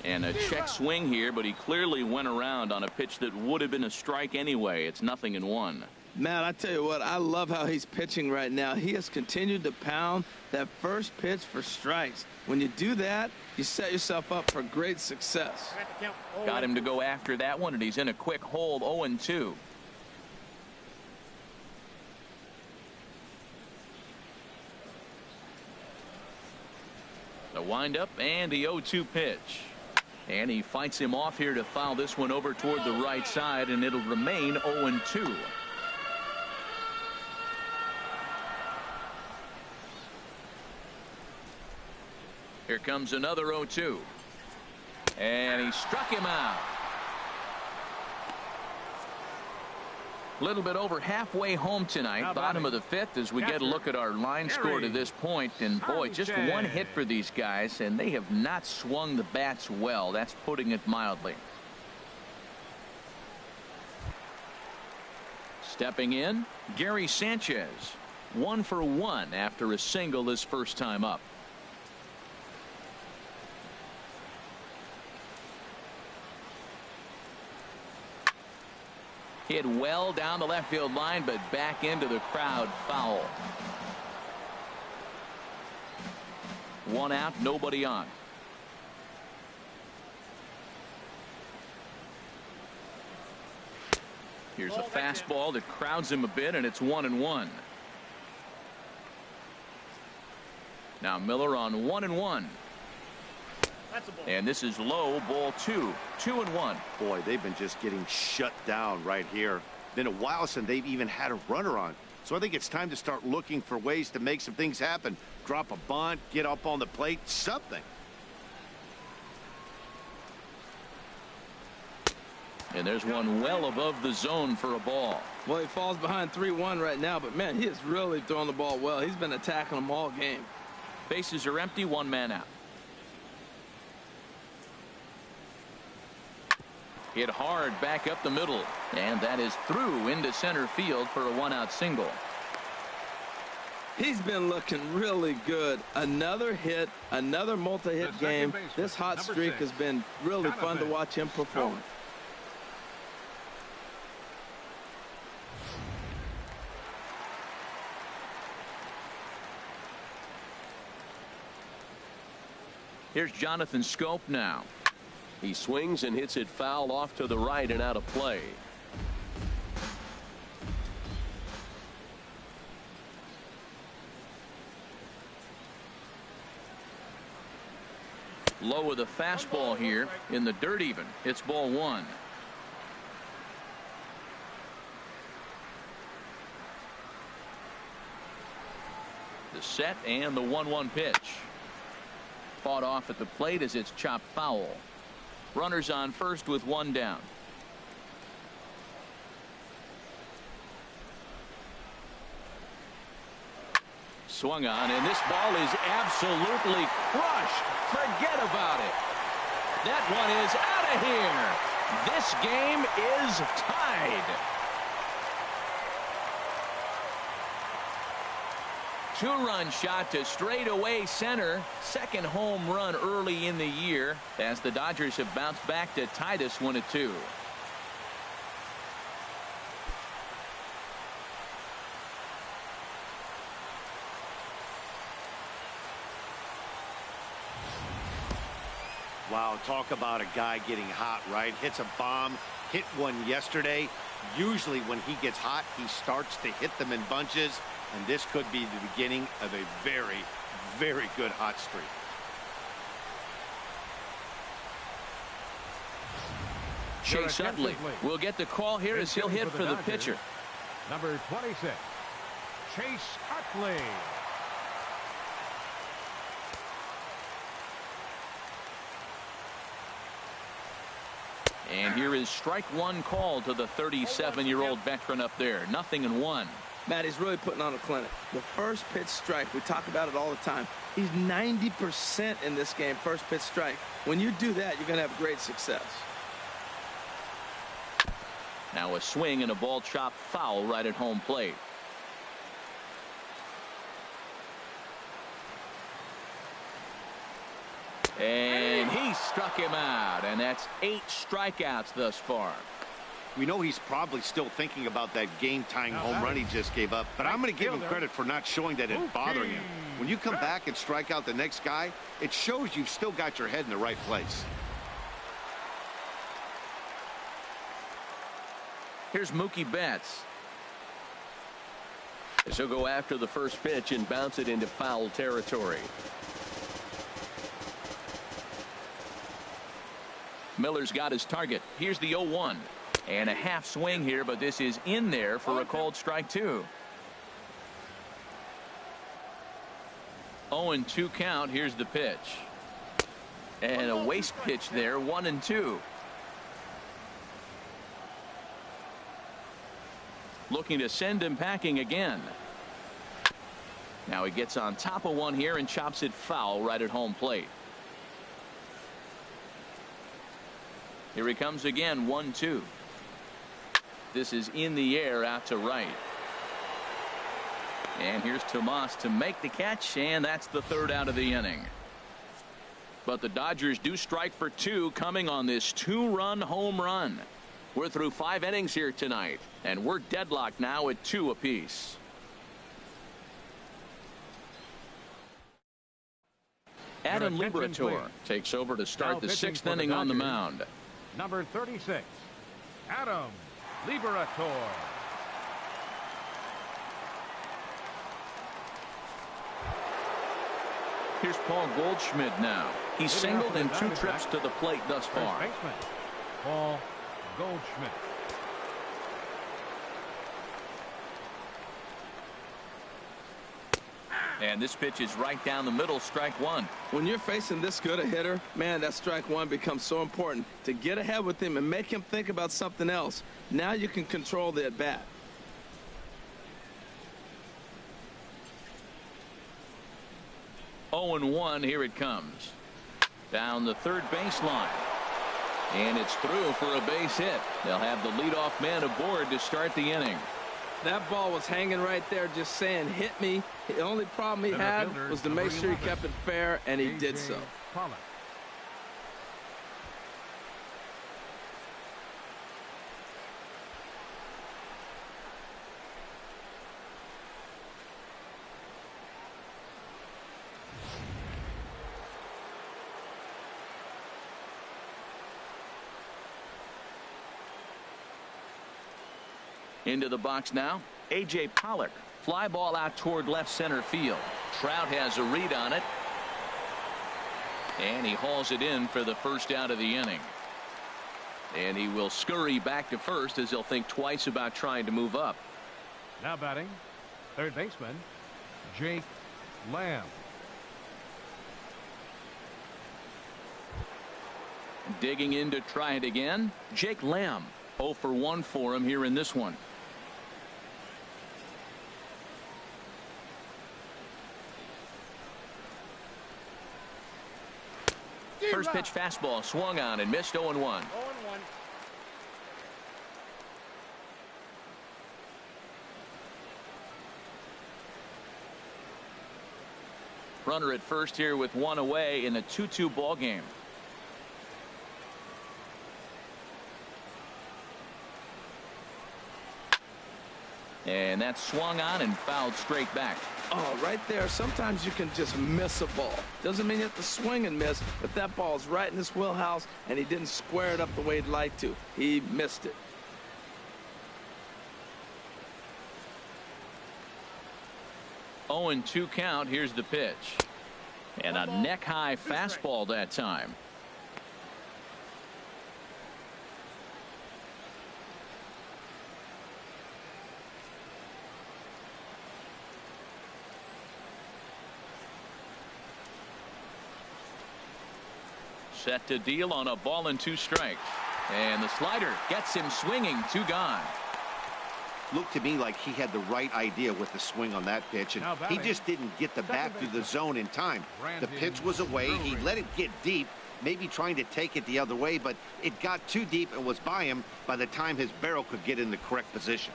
And a check swing here, but he clearly went around on a pitch that would have been a strike anyway. It's 0-1. Matt, I tell you what, I love how he's pitching right now. He has continued to pound that first pitch for strikes. When you do that, you set yourself up for great success. Got him to go after that one, and he's in a quick hold. 0-2. The windup and the 0-2 pitch. And he fights him off here to foul this one over toward the right side, and it'll remain 0-2. Here comes another 0-2. And he struck him out. A little bit over halfway home tonight. Bottom of the 5th as we get a look at our line score to this point. And boy, just 1 hit for these guys, and they have not swung the bats well. That's putting it mildly. Stepping in, Gary Sanchez. 1 for 1 after a single his first time up. Hit well down the left field line, but back into the crowd, foul. 1 out, nobody on. Here's a fastball that crowds him a bit, and it's 1-1. Now Miller on 1-1. And this is low, ball 2. 2-1. Boy, they've been just getting shut down right here. Been a while since they've even had a runner on. So I think it's time to start looking for ways to make some things happen. Drop a bunt, get up on the plate, something. And there's one well above the zone for a ball. Well, he falls behind 3-1 right now, but man, he is really throwing the ball well. He's been attacking them all game. Bases are empty, 1 man out. Hit hard back up the middle, and that is through into center field for a 1-out single. He's been looking really good. Another hit, another multi-hit game. This hot streak has been really fun to watch him perform. Here's Jonathan Scope now. He swings and hits it foul off to the right and out of play. Low with a fastball here in the dirt even. It's ball 1. The set and the 1-1 pitch. fought off at the plate as it's chopped foul. Runners on first with one down. Swung on, and this ball is absolutely crushed. Forget about it. That one is out of here. This game is tied. Two-run shot to straightaway center. Second home run early in the year as the Dodgers have bounced back to tie this one at 2. Wow, talk about a guy getting hot, right? Hits a bomb, hit one yesterday. Usually when he gets hot, he starts to hit them in bunches, and this could be the beginning of a very, very good hot streak. Chase Utley will get the call here as he'll hit for the pitcher. Number 26, Chase Utley. And here is strike one call to the 37-year-old veteran up there. 0-1. Matt, he's really putting on a clinic. The first pitch strike, we talk about it all the time. He's 90% in this game, first pitch strike. When you do that, you're going to have great success. Now a swing and a ball chopped foul right at home plate. And he struck him out, and that's 8 strikeouts thus far. We know he's probably still thinking about that game-tying home run he just gave up, but I'm going to give him credit for not showing that it's bothering him. When you come back and strike out the next guy, it shows you've still got your head in the right place. Here's Mookie Betts. So go after the first pitch and bounce it into foul territory. Miller's got his target. Here's the 0-1. And a half swing here, but this is in there for a called strike 2. 0-2 count. Here's the pitch. And a waste pitch there. 1-2. Looking to send him packing again. Now he gets on top of one here and chops it foul right at home plate. Here he comes again. 1-2. This is in the air out to right. And here's Tomas to make the catch, and that's the 3rd out of the inning. But the Dodgers do strike for 2 coming on this 2-run home run. We're through 5 innings here tonight, and we're deadlocked now at 2 apiece. Adam Liberator takes over to start the 6th inning on the mound. Number 36, Adam Liberator. Here's Paul Goldschmidt now. He's singled in 2 trips to the plate thus far. First baseman, Paul Goldschmidt. And this pitch is right down the middle, strike 1. When you're facing this good a hitter, man, that strike 1 becomes so important to get ahead with him and make him think about something else. Now you can control the at bat. Oh, 0-1. Here it comes down the 3rd baseline, and it's through for a base hit. They'll have the leadoff man aboard to start the inning. That ball was hanging right there just saying hit me. The only problem he had was to make sure he kept it fair, and he did so. Into the box now, A.J. Pollock. Fly ball out toward left center field. Trout has a read on it, and he hauls it in for the 1st out of the inning. And he will scurry back to first as he'll think twice about trying to move up. Now batting, 3rd baseman, Jake Lamb. Digging in to try it again, Jake Lamb. 0 for 1 for him here in this one. First pitch fastball swung on and missed. 0-1. 0-1. Runner at first here with 1 away in a 2-2 ball game. And that's swung on and fouled straight back. Oh, right there. Sometimes you can just miss a ball. Doesn't mean you have to swing and miss, but that ball's right in his wheelhouse, and he didn't square it up the way he'd like to. He missed it. Oh, and 2 count. Here's the pitch. And a neck-high fastball that time. Set to deal on a ball and 2 strikes. And the slider gets him swinging. 2 gone. Looked to me like he had the right idea with the swing on that pitch, and he just didn't get the bat through the zone in time. The pitch was away. He let it get deep, maybe trying to take it the other way, but it got too deep and was by him by the time his barrel could get in the correct position.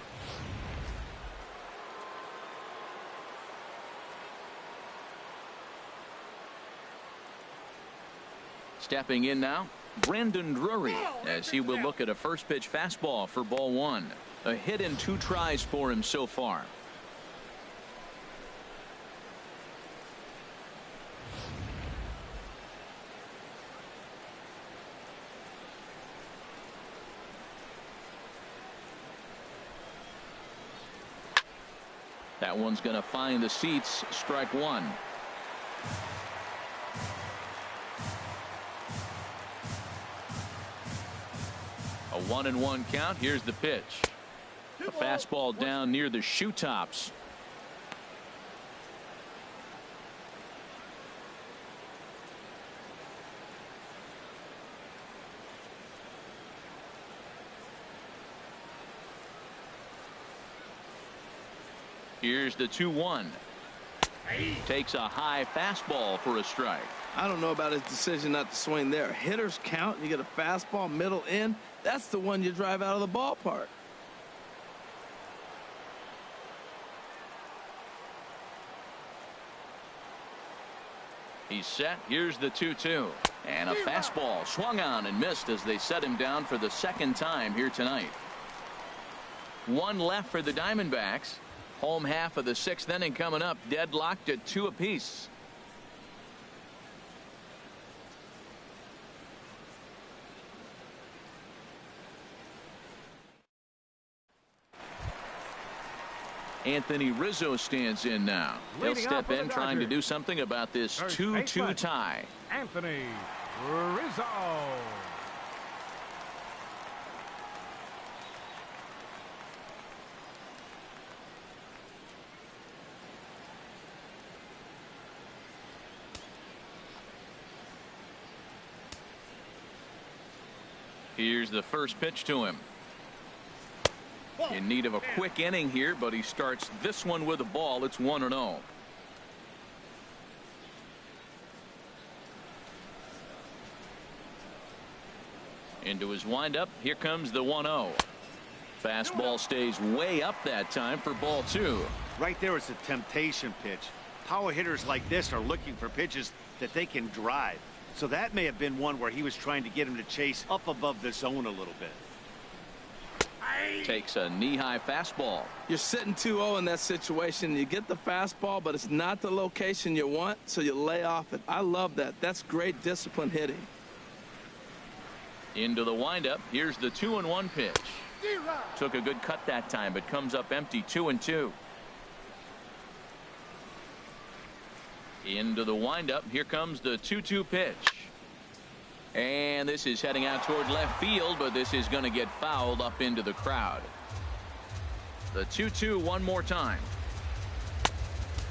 Stepping in now, Brandon Drury, as he will look at a first pitch fastball for ball 1. A hit in 2 tries for him so far. That one's going to find the seats. Strike 1. A 1-1 count. Here's the pitch. A fastball down near the shoe tops. Here's the 2-1. Takes a high fastball for a strike. I don't know about his decision not to swing there. Hitters count. You get a fastball middle in. That's the one you drive out of the ballpark. He's set. Here's the 2-2. And a fastball swung on and missed as they set him down for the 2nd time here tonight. 1 left for the Diamondbacks. Home half of the 6th inning coming up. Deadlocked at 2 apiece. Anthony Rizzo stands in now. He'll step in trying to do something about this 2-2 tie. Anthony Rizzo. Here's the first pitch to him. In need of a quick inning here, but he starts this one with a ball. It's 1-0. Into his windup. Here comes the 1-0. Fastball stays way up that time for ball 2. Right there is a temptation pitch. Power hitters like this are looking for pitches that they can drive. So that may have been one where he was trying to get him to chase up above the zone a little bit. Takes a knee-high fastball. You're sitting 2-0 in that situation. You get the fastball, but it's not the location you want, so you lay off it. I love that. That's great discipline hitting. Into the windup. Here's the 2-1 pitch. Took a good cut that time, but comes up empty. 2-2. Into the windup. Here comes the 2-2 pitch. And this is heading out toward left field, but this is going to get fouled up into the crowd. The 2-2 one more time.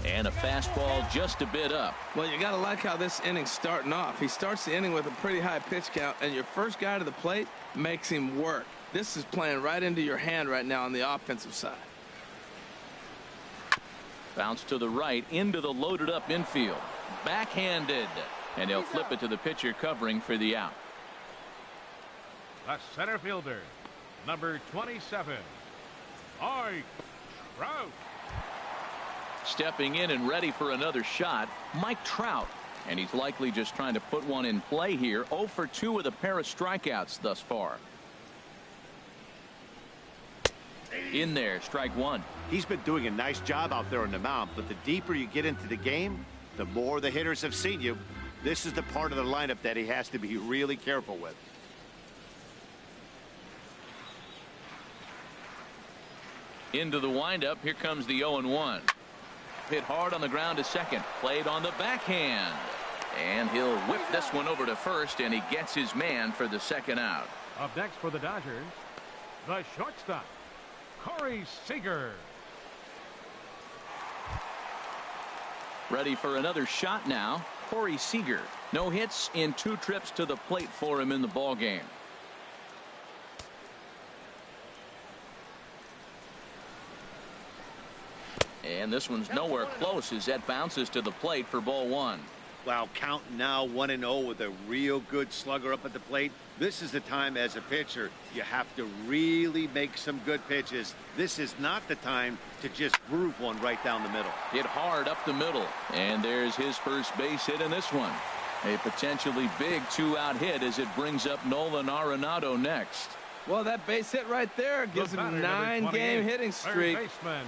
And a fastball just a bit up. Well, you got to like how this inning's starting off. He starts the inning with a pretty high pitch count, and your first guy to the plate makes him work. This is playing right into your hand right now on the offensive side. Bounce to the right into the loaded up infield. Backhanded. And he'll flip it to the pitcher covering for the out. The center fielder, number 27, Mike Trout. Stepping in and ready for another shot, Mike Trout. And he's likely just trying to put one in play here. 0 for 2 with a pair of strikeouts thus far. In there, strike one. He's been doing a nice job out there on the mound, but the deeper you get into the game, the more the hitters have seen you. This is the part of the lineup that he has to be really careful with. Into the windup. Here comes the 0-1. Hit hard on the ground to second. Played on the backhand. And he'll whip this one over to first, and he gets his man for the second out. Up next for the Dodgers, the shortstop, Corey Seager. Ready for another shot now. Corey Seager. No hits in 2 trips to the plate for him in the ball game. And this one's nowhere close as that bounces to the plate for ball one. Wow, counting now 1-0 with a real good slugger up at the plate. This is the time as a pitcher you have to really make some good pitches. This is not the time to just groove one right down the middle. Hit hard up the middle. And there's his first base hit in this one. A potentially big 2-out hit as it brings up Nolan Arenado next. Well, that base hit right there gives him a 9-game hitting streak. Third baseman,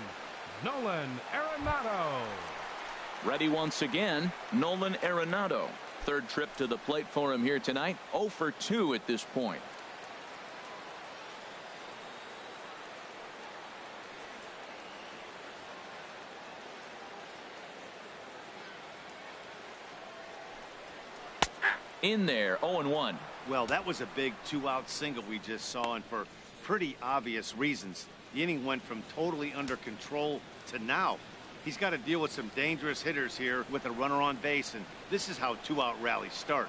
Nolan Arenado. Ready once again, Nolan Arenado. Third trip to the plate for him here tonight. 0 for 2 at this point. In there, 0-1. Well, that was a big 2-out single we just saw, and for pretty obvious reasons. The inning went from totally under control to now. He's got to deal with some dangerous hitters here with a runner on base, and this is how 2-out rallies start.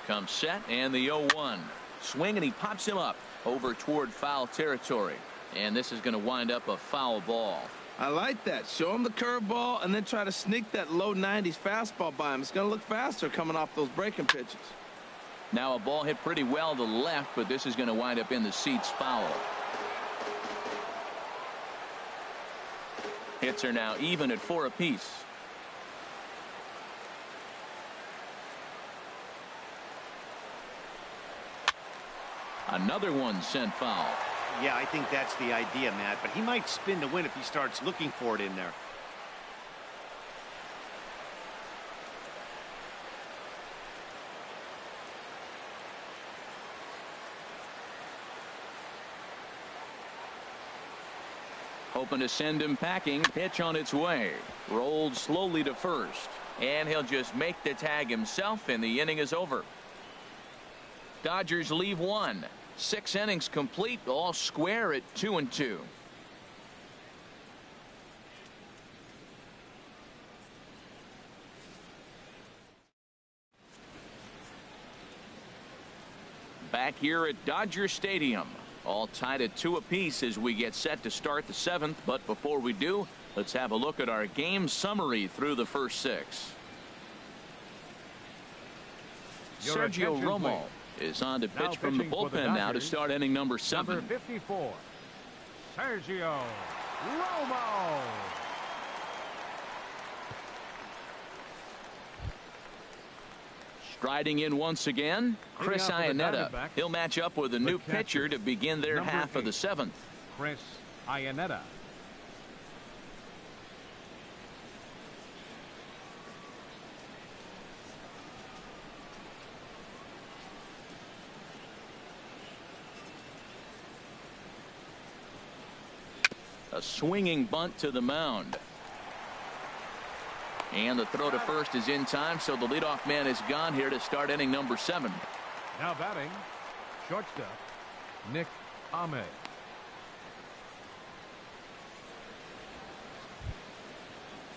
Comes set, and the 0-1. Swing, and he pops him up over toward foul territory. And this is going to wind up a foul ball. I like that. Show him the curveball and then try to sneak that low 90s fastball by him. It's going to look faster coming off those breaking pitches. Now a ball hit pretty well to the left, but this is going to wind up in the seats foul. Hits are now even at 4 apiece. Another one sent foul. Yeah, I think that's the idea, Matt, but he might spin to win if he starts looking for it in there. Hoping to send him packing. Pitch on its way. Rolled slowly to first. And he'll just make the tag himself, and the inning is over. Dodgers leave one. 6 innings complete, all square at 2-2. Back here at Dodger Stadium. All tied at 2 apiece as we get set to start the 7th. But before we do, let's have a look at our game summary through the first 6. Sergio Romo is on to pitch from the bullpen now to start inning number 7. Number 54, Sergio Romo. Striding in once again, Chris Iannetta. He'll match up with a new pitcher to begin their half of the 7th. Chris Iannetta. A swinging bunt to the mound. And the throw to first is in time, so the leadoff man is gone here to start inning number 7. Now batting, shortstop, Nick Ahmed.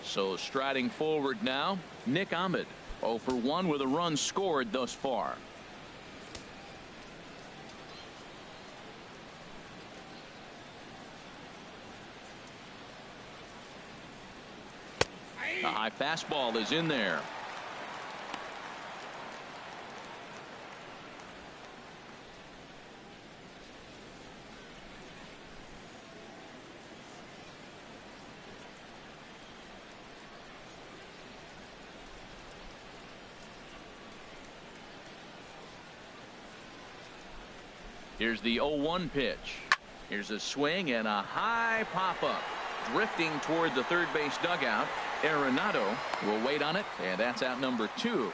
So striding forward now, Nick Ahmed, 0 for 1 with a run scored thus far. A high fastball is in there. Here's the 0-1 pitch. Here's a swing and a high pop-up. Drifting toward the third base dugout. Arenado will wait on it, and that's out number 2.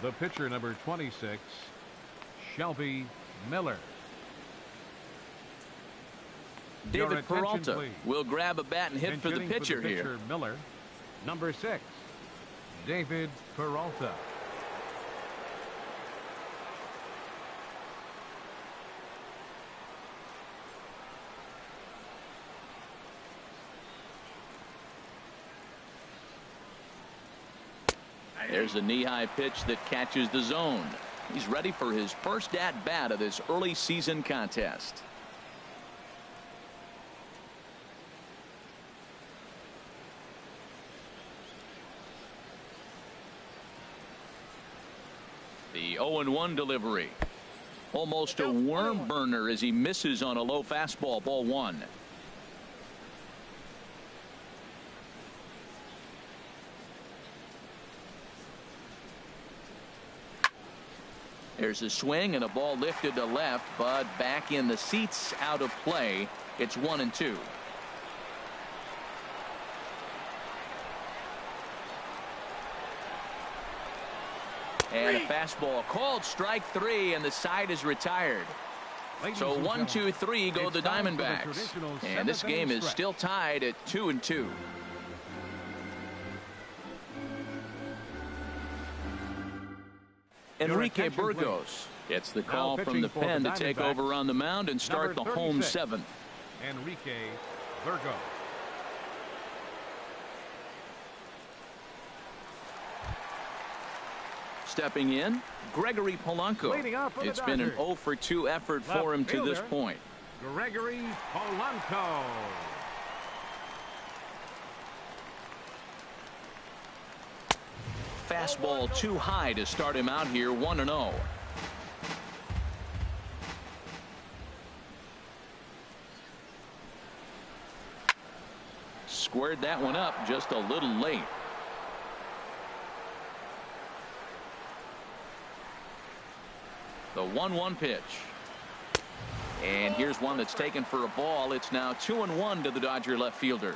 The pitcher, number 26, Shelby Miller. David Peralta will grab a bat and hit for the pitcher here. Miller, number 6, David Peralta. There's a knee-high pitch that catches the zone. He's ready for his first at-bat of this early season contest. The 0-1 delivery. Almost a worm burner as he misses on a low fastball. Ball 1. There's a swing and a ball lifted to left, but back in the seats, out of play. It's 1-2. And a fastball called strike 3, and the side is retired. So 1, 2, 3 go the Diamondbacks. And this game is still tied at 2-2. Enrique Burgos gets the call from the pen to take over on the mound and start the home 7th. Enrique Burgos. Stepping in, Gregory Polanco. It's been an 0 for 2 effort for him to this point. Gregory Polanco. Fastball too high to start him out here. 1-0. Squared that one up just a little late. The 1-1 pitch. And here's one that's taken for a ball. It's now 2-1 to the Dodger left fielder.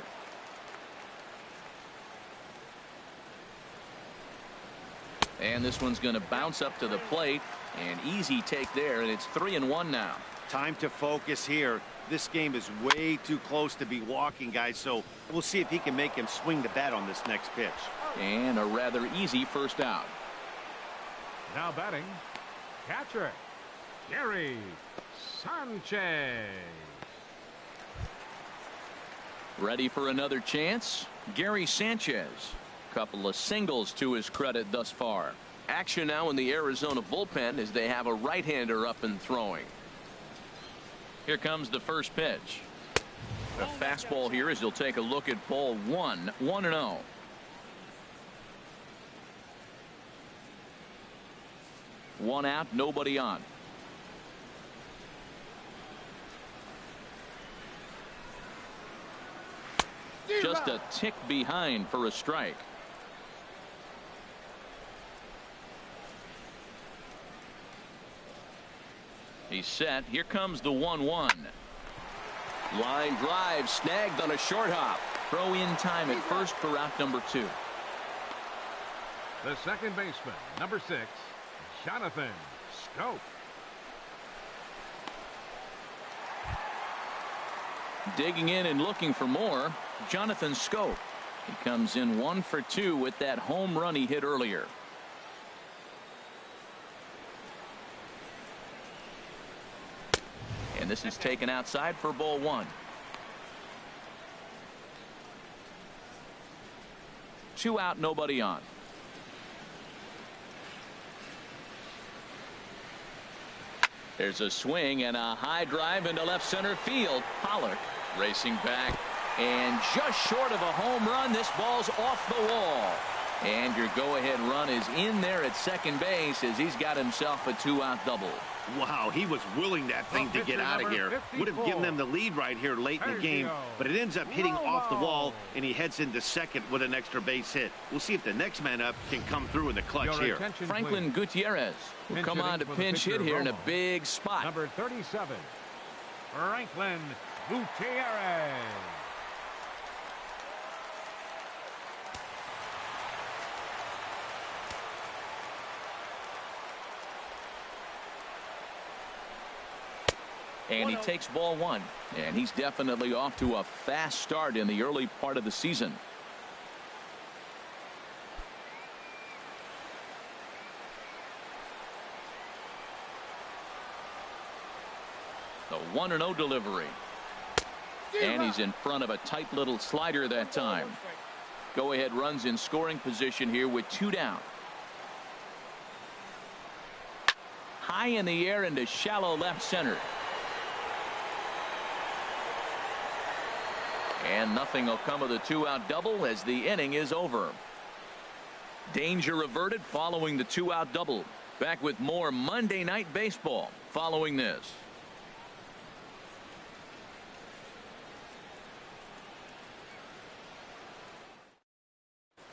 And this one's going to bounce up to the plate. An easy take there, and it's 3-1 now. Time to focus here. This game is way too close to be walking, guys, so we'll see if he can make him swing the bat on this next pitch. And a rather easy first out. Now batting, catcher, Gary Sanchez. Ready for another chance? Gary Sanchez. Couple of singles to his credit thus far. Action now in the Arizona bullpen as they have a right-hander up and throwing. Here comes the first pitch. A fastball here as he'll take a look at ball 1. 1-0. One out, nobody on. Just a tick behind for a strike. He's set. Here comes the 1-1. Line drive snagged on a short hop. Throw in time at first for out number 2. The second baseman, number 6, Jonathan Schoop. Digging in and looking for more, Jonathan Schoop. He comes in 1 for 2 with that home run he hit earlier. And this is taken outside for ball 1. 2 out, nobody on. There's a swing and a high drive into left center field. Pollock racing back, and just short of a home run. This ball's off the wall. And your go-ahead run is in there at second base as he's got himself a 2-out double. Wow, he was willing that thing to get out of here. Would have given them the lead right here late in the game, but it ends up hitting off the wall, and he heads into second with an extra base hit. We'll see if the next man up can come through in the clutch here. Franklin Gutierrez will come on to pinch hit here in a big spot. Number 37, Franklin Gutierrez. And he takes ball 1. And he's definitely off to a fast start in the early part of the season. The 1-0 delivery. And he's in front of a tight little slider that time. Go ahead runs in scoring position here with 2 down. High in the air into shallow left center. And nothing will come of the 2-out double as the inning is over. Danger averted following the 2-out double. Back with more Monday Night Baseball following this.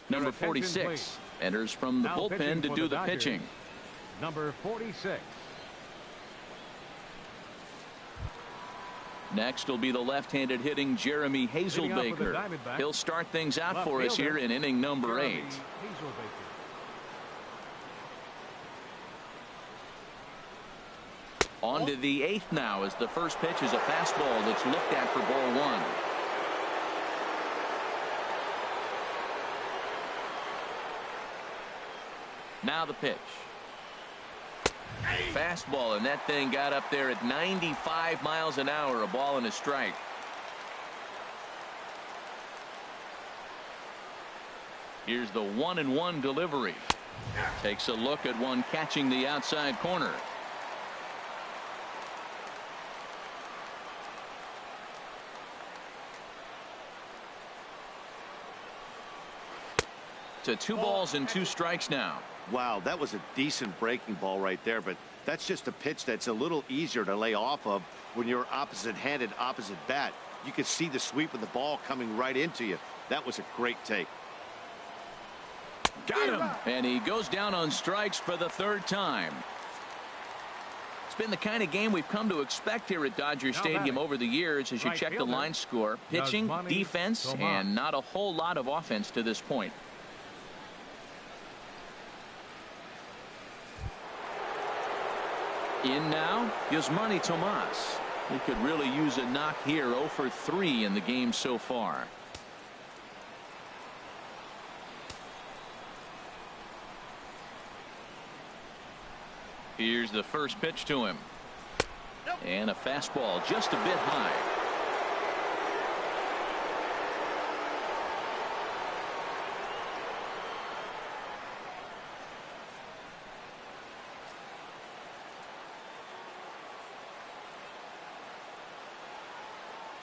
Number 46 enters from the bullpen to do the pitching. Number 46. Next will be the left-handed hitting Jeremy Hazelbaker. He'll start things out for us here in inning number 8. On to the 8th now as the first pitch is a fastball that's looked at for ball 1. Now the pitch. Fastball, and that thing got up there at 95 miles an hour, a ball and a strike. Here's the 1-1 delivery. Takes a look at one catching the outside corner. To 2 balls and 2 strikes now. Wow, that was a decent breaking ball right there, but that's just a pitch that's a little easier to lay off of when you're opposite-handed, opposite bat. You could see the sweep of the ball coming right into you. That was a great take. Got him. And he goes down on strikes for the 3rd time. It's been the kind of game we've come to expect here at Dodger Stadium over the years as you check the line score. Pitching, defense, and not a whole lot of offense to this point. In now, Yasmani Tomas. He could really use a knock here. 0 for 3 in the game so far. Here's the first pitch to him. And a fastball just a bit high.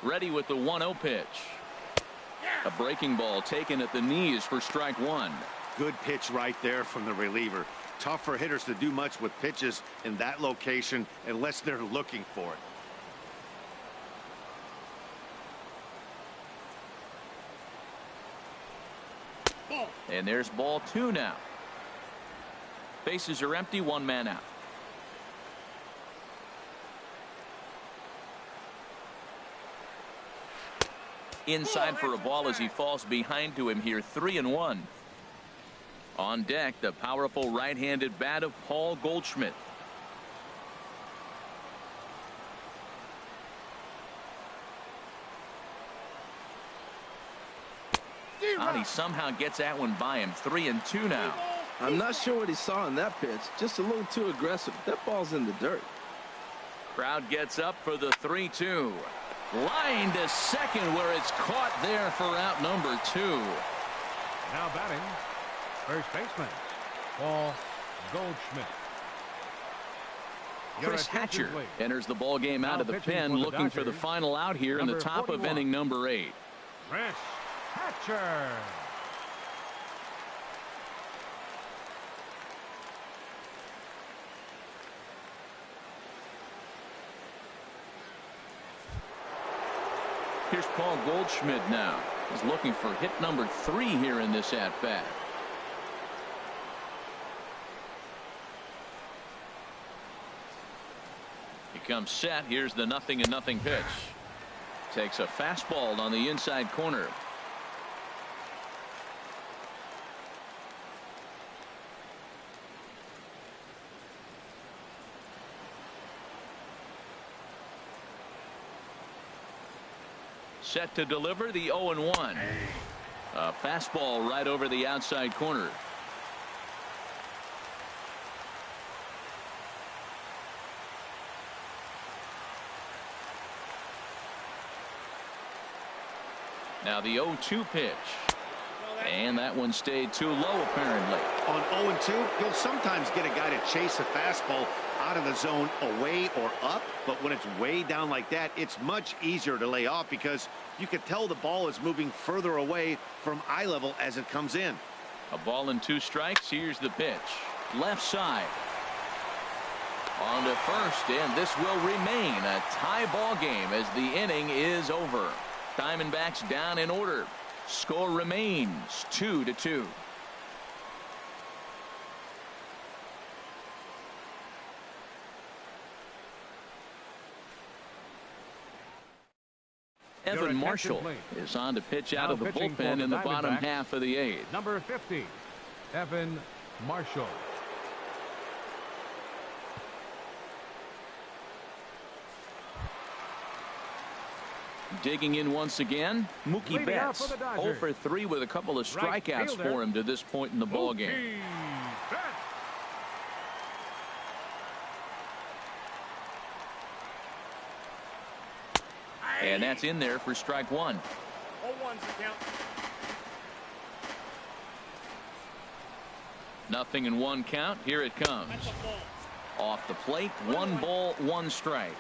Ready with the 1-0 pitch. A breaking ball taken at the knees for strike 1. Good pitch right there from the reliever. Tough for hitters to do much with pitches in that location unless they're looking for Ball. And there's ball 2 now. Bases are empty, 1 man out. Inside for a ball as he falls behind to him here. 3-1. On deck, the powerful right-handed bat of Paul Goldschmidt. He somehow gets that one by him. 3-2 now. I'm not sure what he saw in that pitch. Just a little too aggressive. That ball's in the dirt. Crowd gets up for the 3-2. Line to second where it's caught there for out number 2. Now batting, first baseman, Paul Goldschmidt. Chris Hatcher enters the ball game out of the pen, looking for the final out here in the top of inning number 8. Chris Hatcher. Here's Paul Goldschmidt now. He's looking for hit number 3 here in this at-bat. He comes set. Here's the 0-0 pitch. Takes a fastball on the inside corner. Set to deliver the 0-1. A fastball right over the outside corner. Now the 0-2 pitch. And that one stayed too low apparently. On 0-2, you'll sometimes get a guy to chase a fastball out of the zone away or up, but when it's way down like that, it's much easier to lay off because you can tell the ball is moving further away from eye level as it comes in. A ball and 2 strikes. Here's the pitch. Left side. On to first, and this will remain a tie ball game as the inning is over. Diamondbacks down in order. Score remains 2-2. Evan Marshall is on to pitch out of the bullpen in the bottom half of the 8th. Number 50, Evan Marshall. Digging in once again, Mookie Betts. 0 for 3 with a couple of strikeouts for him to this point in the ball game. And that's in there for strike 1. 0-1's the count. 0-1 count. Here it comes. Off the plate, 1 ball, 1 strike.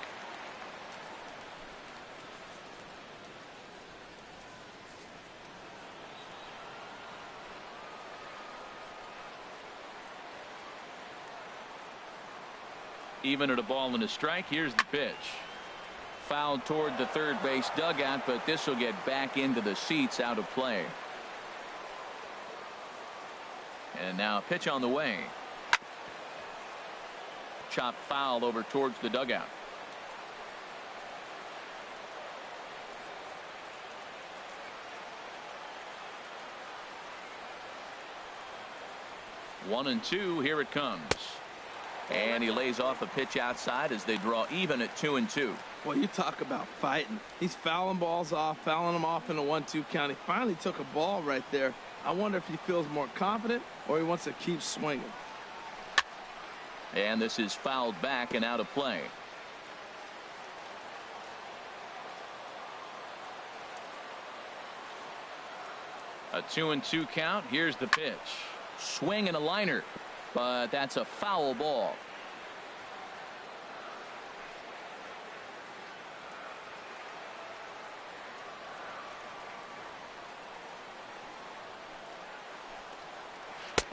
Even at a ball and a strike. Here's the pitch. Fouled toward the third base dugout, but this will get back into the seats, out of play. And now a pitch on the way. Chopped foul over towards the dugout. One and 2. Here it comes. And he lays off a pitch outside as they draw even at 2-2. Well, you talk about fighting. He's fouling balls off, fouling them off in a 1-2 count. He finally took a ball right there. I wonder if he feels more confident or he wants to keep swinging. And this is fouled back and out of play. A 2-2 count. Here's the pitch. Swing and a liner. But that's a foul ball.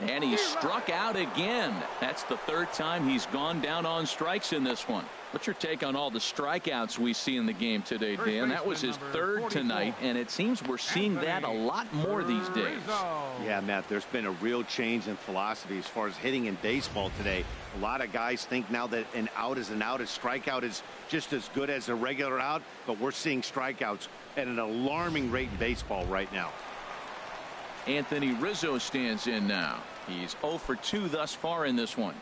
And he struck out again. That's the 3rd time he's gone down on strikes in this one. What's your take on all the strikeouts we see in the game today, Dan? That was his 3rd tonight, and it seems we're seeing that a lot more these days. Yeah, Matt, there's been a real change in philosophy as far as hitting in baseball today. A lot of guys think now that an out is an out. A strikeout is just as good as a regular out, but we're seeing strikeouts at an alarming rate in baseball right now. Anthony Rizzo stands in now. He's 0 for 2 thus far in this one.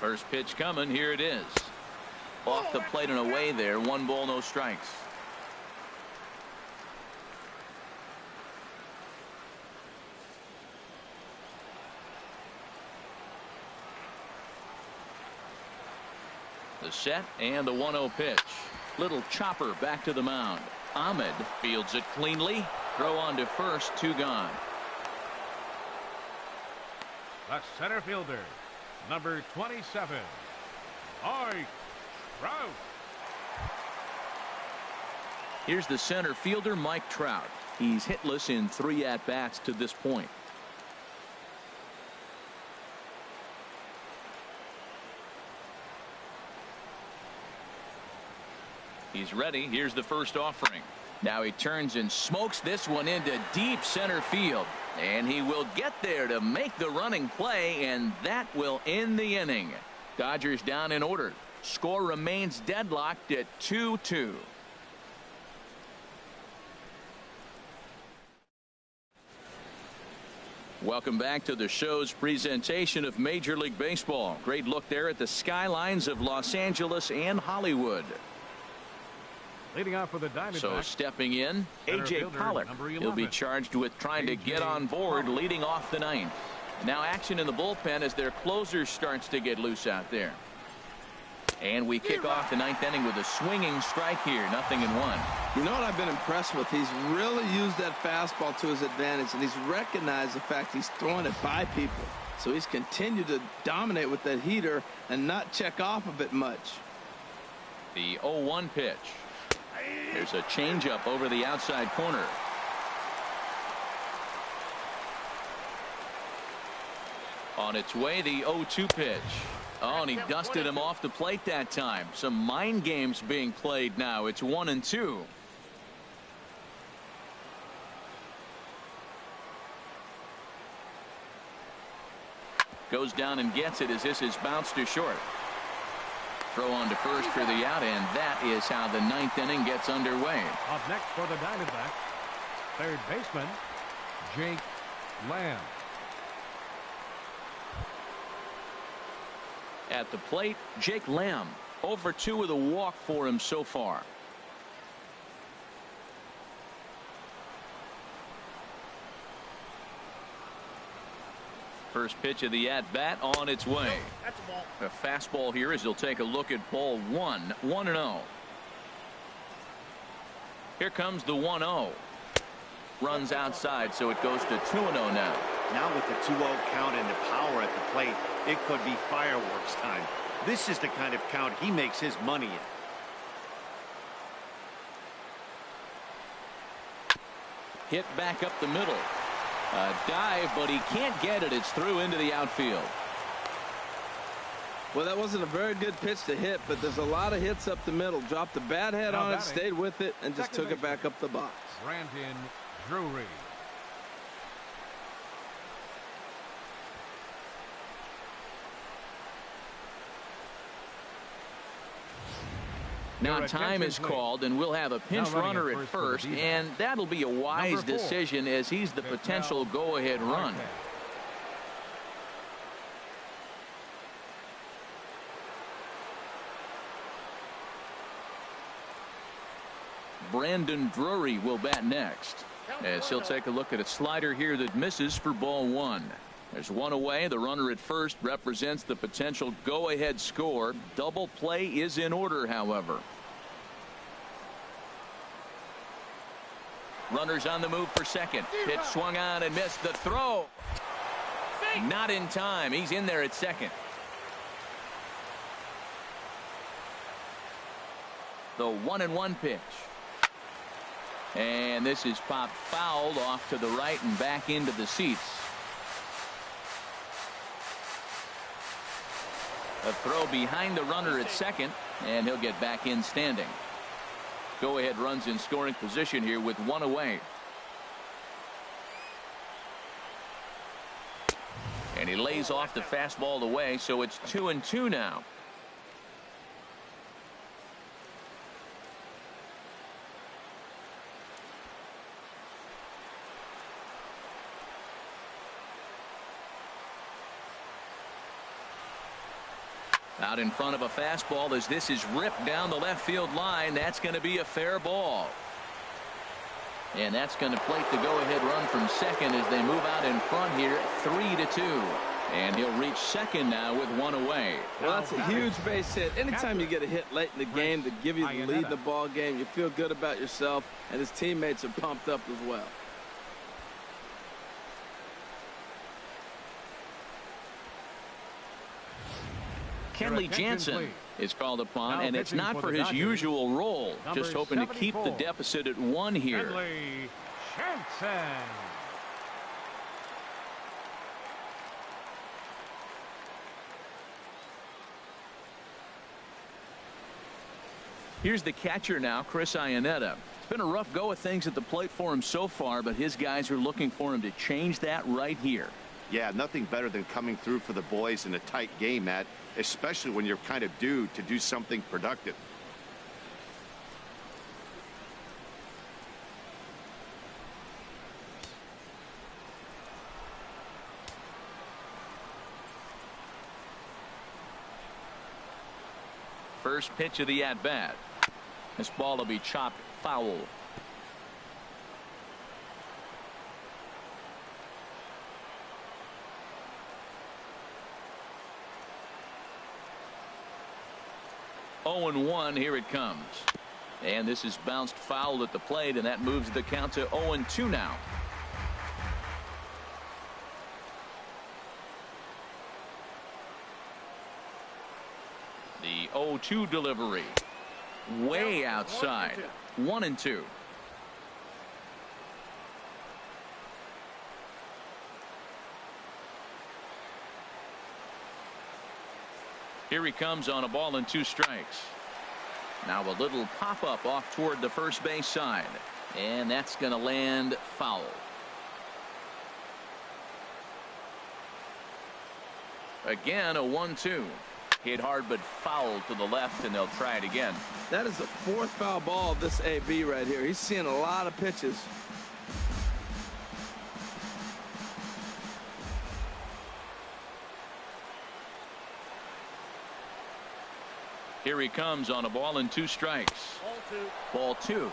First pitch coming. Here it is. Off the plate and away there. 1 ball, no strikes. The set and the 1-0 pitch. Little chopper back to the mound. Ahmed fields it cleanly. Throw on to first, 2 gone. The center fielder, number 27, Mike Trout. Here's the center fielder, Mike Trout. He's hitless in 3 at-bats to this point. He's ready. Here's the first offering. Now he turns and smokes this one into deep center field. And he will get there to make the running play, and that will end the inning. Dodgers down in order. Score remains deadlocked at 2-2. Welcome back to the show's presentation of Major League Baseball. Great look there at the skylines of Los Angeles and Hollywood. Leading off for the Diamondbacks. So stepping in, A.J. Pollock. He'll be charged with trying to get on board leading off the 9th. Now action in the bullpen as their closer starts to get loose out there. And we kick off the 9th inning with a swinging strike here. 0-1. You know what I've been impressed with? He's really used that fastball to his advantage, and he's recognized the fact he's throwing it by people. So he's continued to dominate with that heater and not check off of it much. The 0-1 pitch. There's a changeup over the outside corner. On its way, the 0-2 pitch. Oh, and he dusted him off the plate that time. Some mind games being played now. It's 1-2. Goes down and gets it as this is bounced to short. Throw on to first for the out, and that is how the 9th inning gets underway. Up next for the Diamondbacks, third baseman, Jake Lamb. At the plate, Jake Lamb. 0 for 2 with a walk for him so far. First pitch of the at-bat on its way. That's a ball. A fastball here as he'll take a look at ball 1. 1-0. Here comes the 1-0. Runs outside, so it goes to 2-0 now. Now with the 2-0 count and the power at the plate, it could be fireworks time. This is the kind of count he makes his money in. Hit back up the middle. A dive, but he can't get it. It's through into the outfield. Well, that wasn't a very good pitch to hit, but there's a lot of hits up the middle. Dropped the bat head on it, stayed with it, and just took it back up the box. Brandon Drury. Now time is called, and we'll have a pinch runner at first, and that'll be a wise decision as he's the potential go-ahead run. Brandon Drury will bat next, as he'll take a look at a slider here that misses for ball 1. There's one away. The runner at first represents the potential go-ahead score. Double play is in order, however. Runners on the move for second. Pitch swung on and missed. The throw. Not in time. He's in there at second. The 1-1 pitch. And this is popped fouled off to the right and back into the seats. A throw behind the runner at second, and he'll get back in standing. Go-ahead runs in scoring position here with one away. And he lays off the fastball away, so it's 2-2 now. Out in front of a fastball as this is ripped down the left field line. That's going to be a fair ball. And that's going to plate the go-ahead run from second as they move out in front here 3-2. And he'll reach second now with one away. Well, that's a huge base hit. Anytime you get a hit late in the game to give you the lead in the ball game, you feel good about yourself, and his teammates are pumped up as well. Kenley Jansen is called upon, and it's not for his usual role. Just hoping to keep the deficit at 1 here. Kenley Jansen. Here's the catcher now, Chris Iannetta. It's been a rough go of things at the plate for him so far, but his guys are looking for him to change that right here. Yeah, nothing better than coming through for the boys in a tight game, Matt, especially when you're kind of due to do something productive. First pitch of the at-bat. This ball will be chopped foul. Oh and 1, here it comes. And this is bounced foul at the plate, and that moves the count to 0-2 now. The 0-2 delivery. Way outside. 1-2. Here he comes on a ball and 2 strikes. Now a little pop-up off toward the first base side. And that's going to land foul. Again, a 1-2. Hit hard but foul to the left, and they'll try it again. That is the 4th foul ball of this AB right here. He's seeing a lot of pitches. Here he comes on a ball and 2 strikes. Ball 2.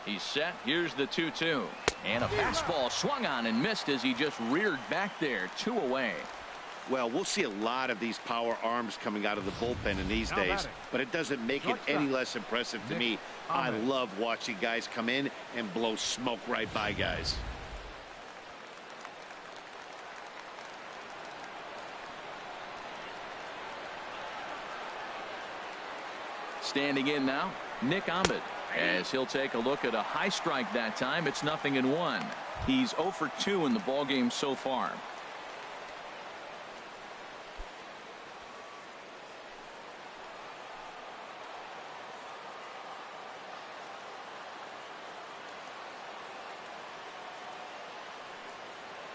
He's set. Here's the 2-2. And a fastball swung on and missed as he just reared back there. 2 away. Well, we'll see a lot of these power arms coming out of the bullpen in these days, but it doesn't make it any less impressive to me. I love watching guys come in and blow smoke right by guys. Standing in now, Nick Ahmed, as he'll take a look at a high strike that time. It's 0-1. He's 0 for 2 in the ballgame so far.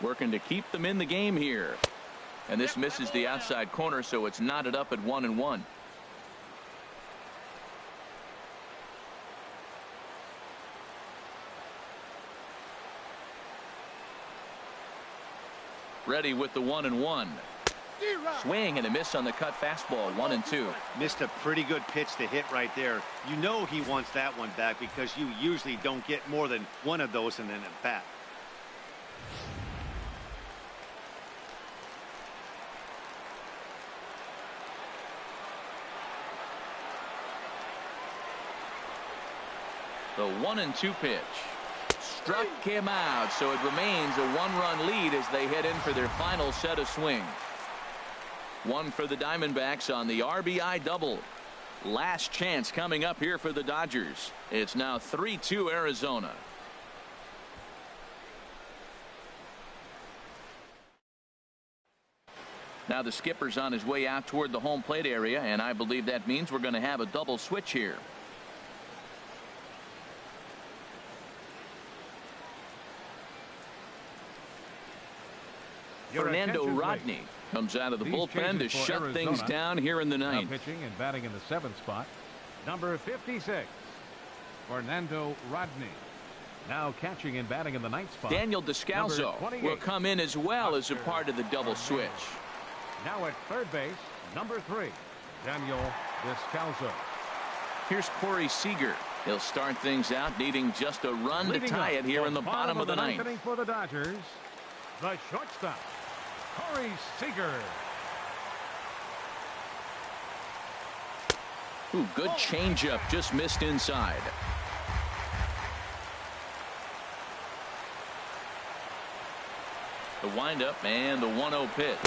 Working to keep them in the game here. And this misses the outside corner, so it's knotted up at 1-1. Ready with the 1-1. Swing and a miss on the cut fastball. 1-2. Missed a pretty good pitch to hit right there. You know he wants that one back because you usually don't get more than one of those in an at bat. The 1-2 pitch. Struck him out, so it remains a 1-run lead as they head in for their final set of swings. One for the Diamondbacks on the RBI double. Last chance coming up here for the Dodgers. It's now 3-2 Arizona. Now the skipper's on his way out toward the home plate area, and I believe that means we're going to have a double switch here. Fernando Rodney comes out of the bullpen to shut things down here in the ninth. Pitching and batting in the 7th spot, number 56. Fernando Rodney. Now catching and batting in the ninth spot. Daniel Descalso will come in as well as a part of the double switch. Now at third base, number 3, Daniel Descalso. Here's Corey Seager. He'll start things out needing just a run to tie it here in the bottom of the ninth. Inning for the Dodgers, the shortstop, Corey Seager. Ooh, good changeup, just missed inside. The windup and the 1-0 pitch.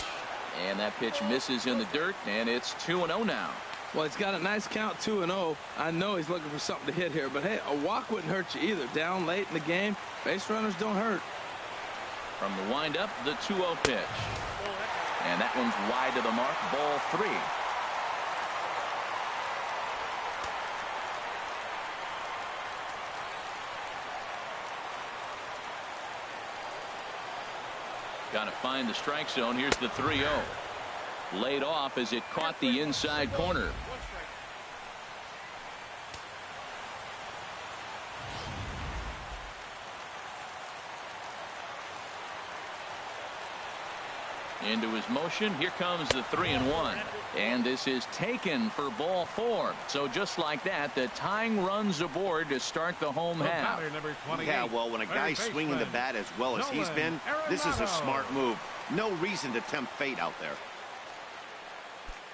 And that pitch misses in the dirt, and it's 2-0 now. Well, he's got a nice count, 2-0. I know he's looking for something to hit here, but hey, a walk wouldn't hurt you either. Down late in the game, base runners don't hurt. From the windup, the 2-0 pitch. And that one's wide to the mark, ball 3. Got to find the strike zone. Here's the 3-0. Laid off as it caught the inside corner. Into his motion. Here comes the 3-1. And this is taken for ball 4. So just like that, the tying runs aboard to start the home half. Yeah, well, when a guy's swinging the bat as well as he's been, this is a smart move. No reason to tempt fate out there.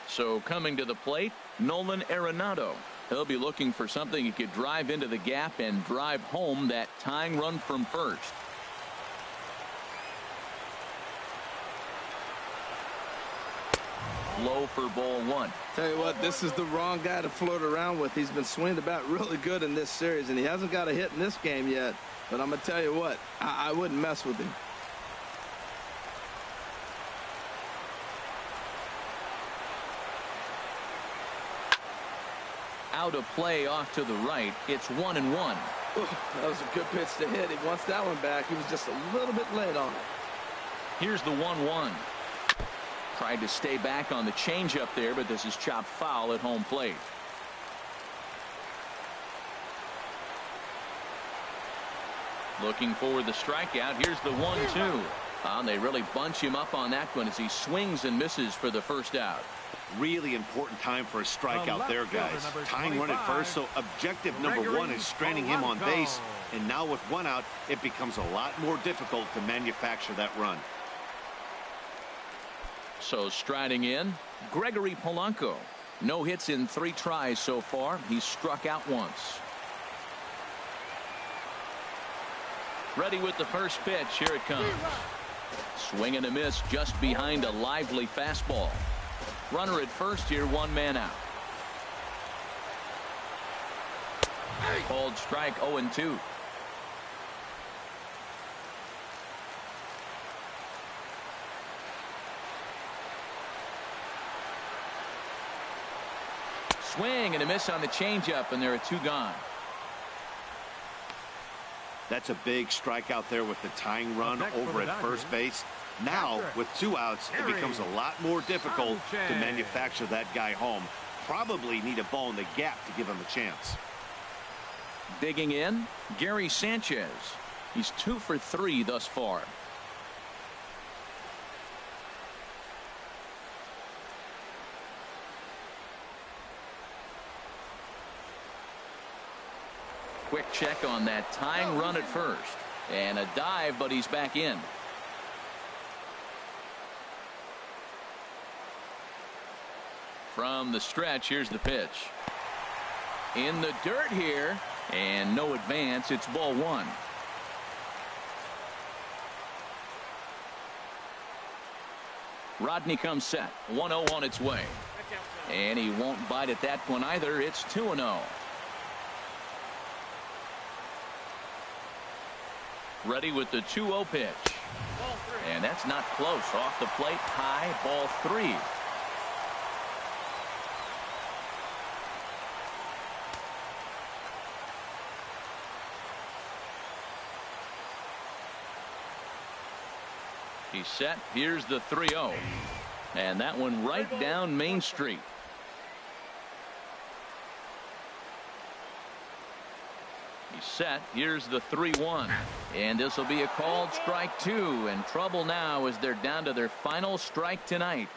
So coming to the plate, Nolan Arenado. He'll be looking for something he could drive into the gap and drive home that tying run from first. Low for ball 1. Tell you what, this is the wrong guy to float around with. He's been swinging the bat really good in this series, and he hasn't got a hit in this game yet. But I'm going to tell you what, I wouldn't mess with him. Out of play off to the right. It's 1-1. That was a good pitch to hit. He wants that one back. He was just a little bit late on it. Here's the 1-1. Tried to stay back on the changeup there, but this is chopped foul at home plate. Looking for the strikeout. Here's the 1-2. They really bunch him up on that one as he swings and misses for the first out. Really important time for a strikeout there, guys. Tying run at first, so objective number 1 is stranding him on base. And now with 1 out, it becomes a lot more difficult to manufacture that run. So striding in, Gregory Polanco. No hits in 3 tries so far. He's struck out once. Ready with the first pitch. Here it comes. Swing and a miss just behind a lively fastball. Runner at first here, 1 man out. Called strike 0-2. Swing and a miss on the changeup, and there are 2 gone. That's a big strikeout there with the tying run over at first base. Now, with 2 outs, it becomes a lot more difficult to manufacture that guy home. Probably need a ball in the gap to give him a chance. Digging in, Gary Sanchez. He's 2 for 3 thus far. Quick check on that tying run at first. And a dive, but he's back in. From the stretch, here's the pitch. In the dirt here, and no advance. It's ball 1. Rodney comes set. 1-0 on its way. And he won't bite at that one either. It's 2-0. Ready with the 2-0 pitch. And that's not close. Off the plate, high, ball 3. He's set. Here's the 3-0. And that one right down Main Street. He's set. Here's the 3-1. And this will be a called strike 2. And trouble now as they're down to their final strike tonight.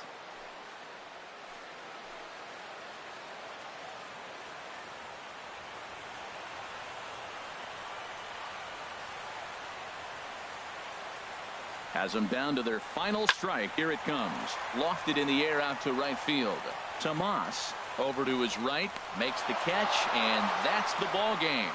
Has them down to their final strike. Here it comes. Lofted in the air out to right field. Tomas over to his right, makes the catch, and that's the ball game.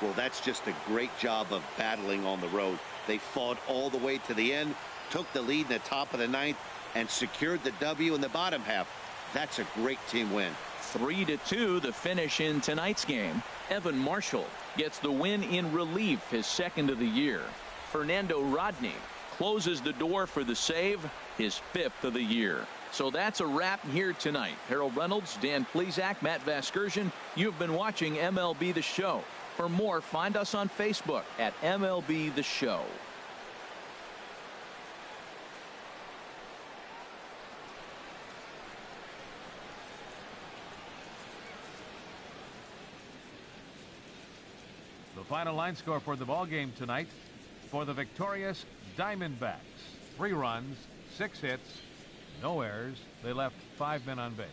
Well, that's just a great job of battling on the road. They fought all the way to the end, took the lead in the top of the ninth, and secured the W in the bottom half. That's a great team win. 3-2 the finish in tonight's game. Evan Marshall gets the win in relief, his second of the year. Fernando Rodney closes the door for the save, his 5th of the year. So that's a wrap here tonight. Harold Reynolds, Dan Plesac, Matt Vasgersian. You've been watching MLB The Show. For more, find us on Facebook at MLB The Show. The final line score for the ball game tonight: for the victorious Diamondbacks, 3 runs, 6 hits, no errors. They left 5 men on base.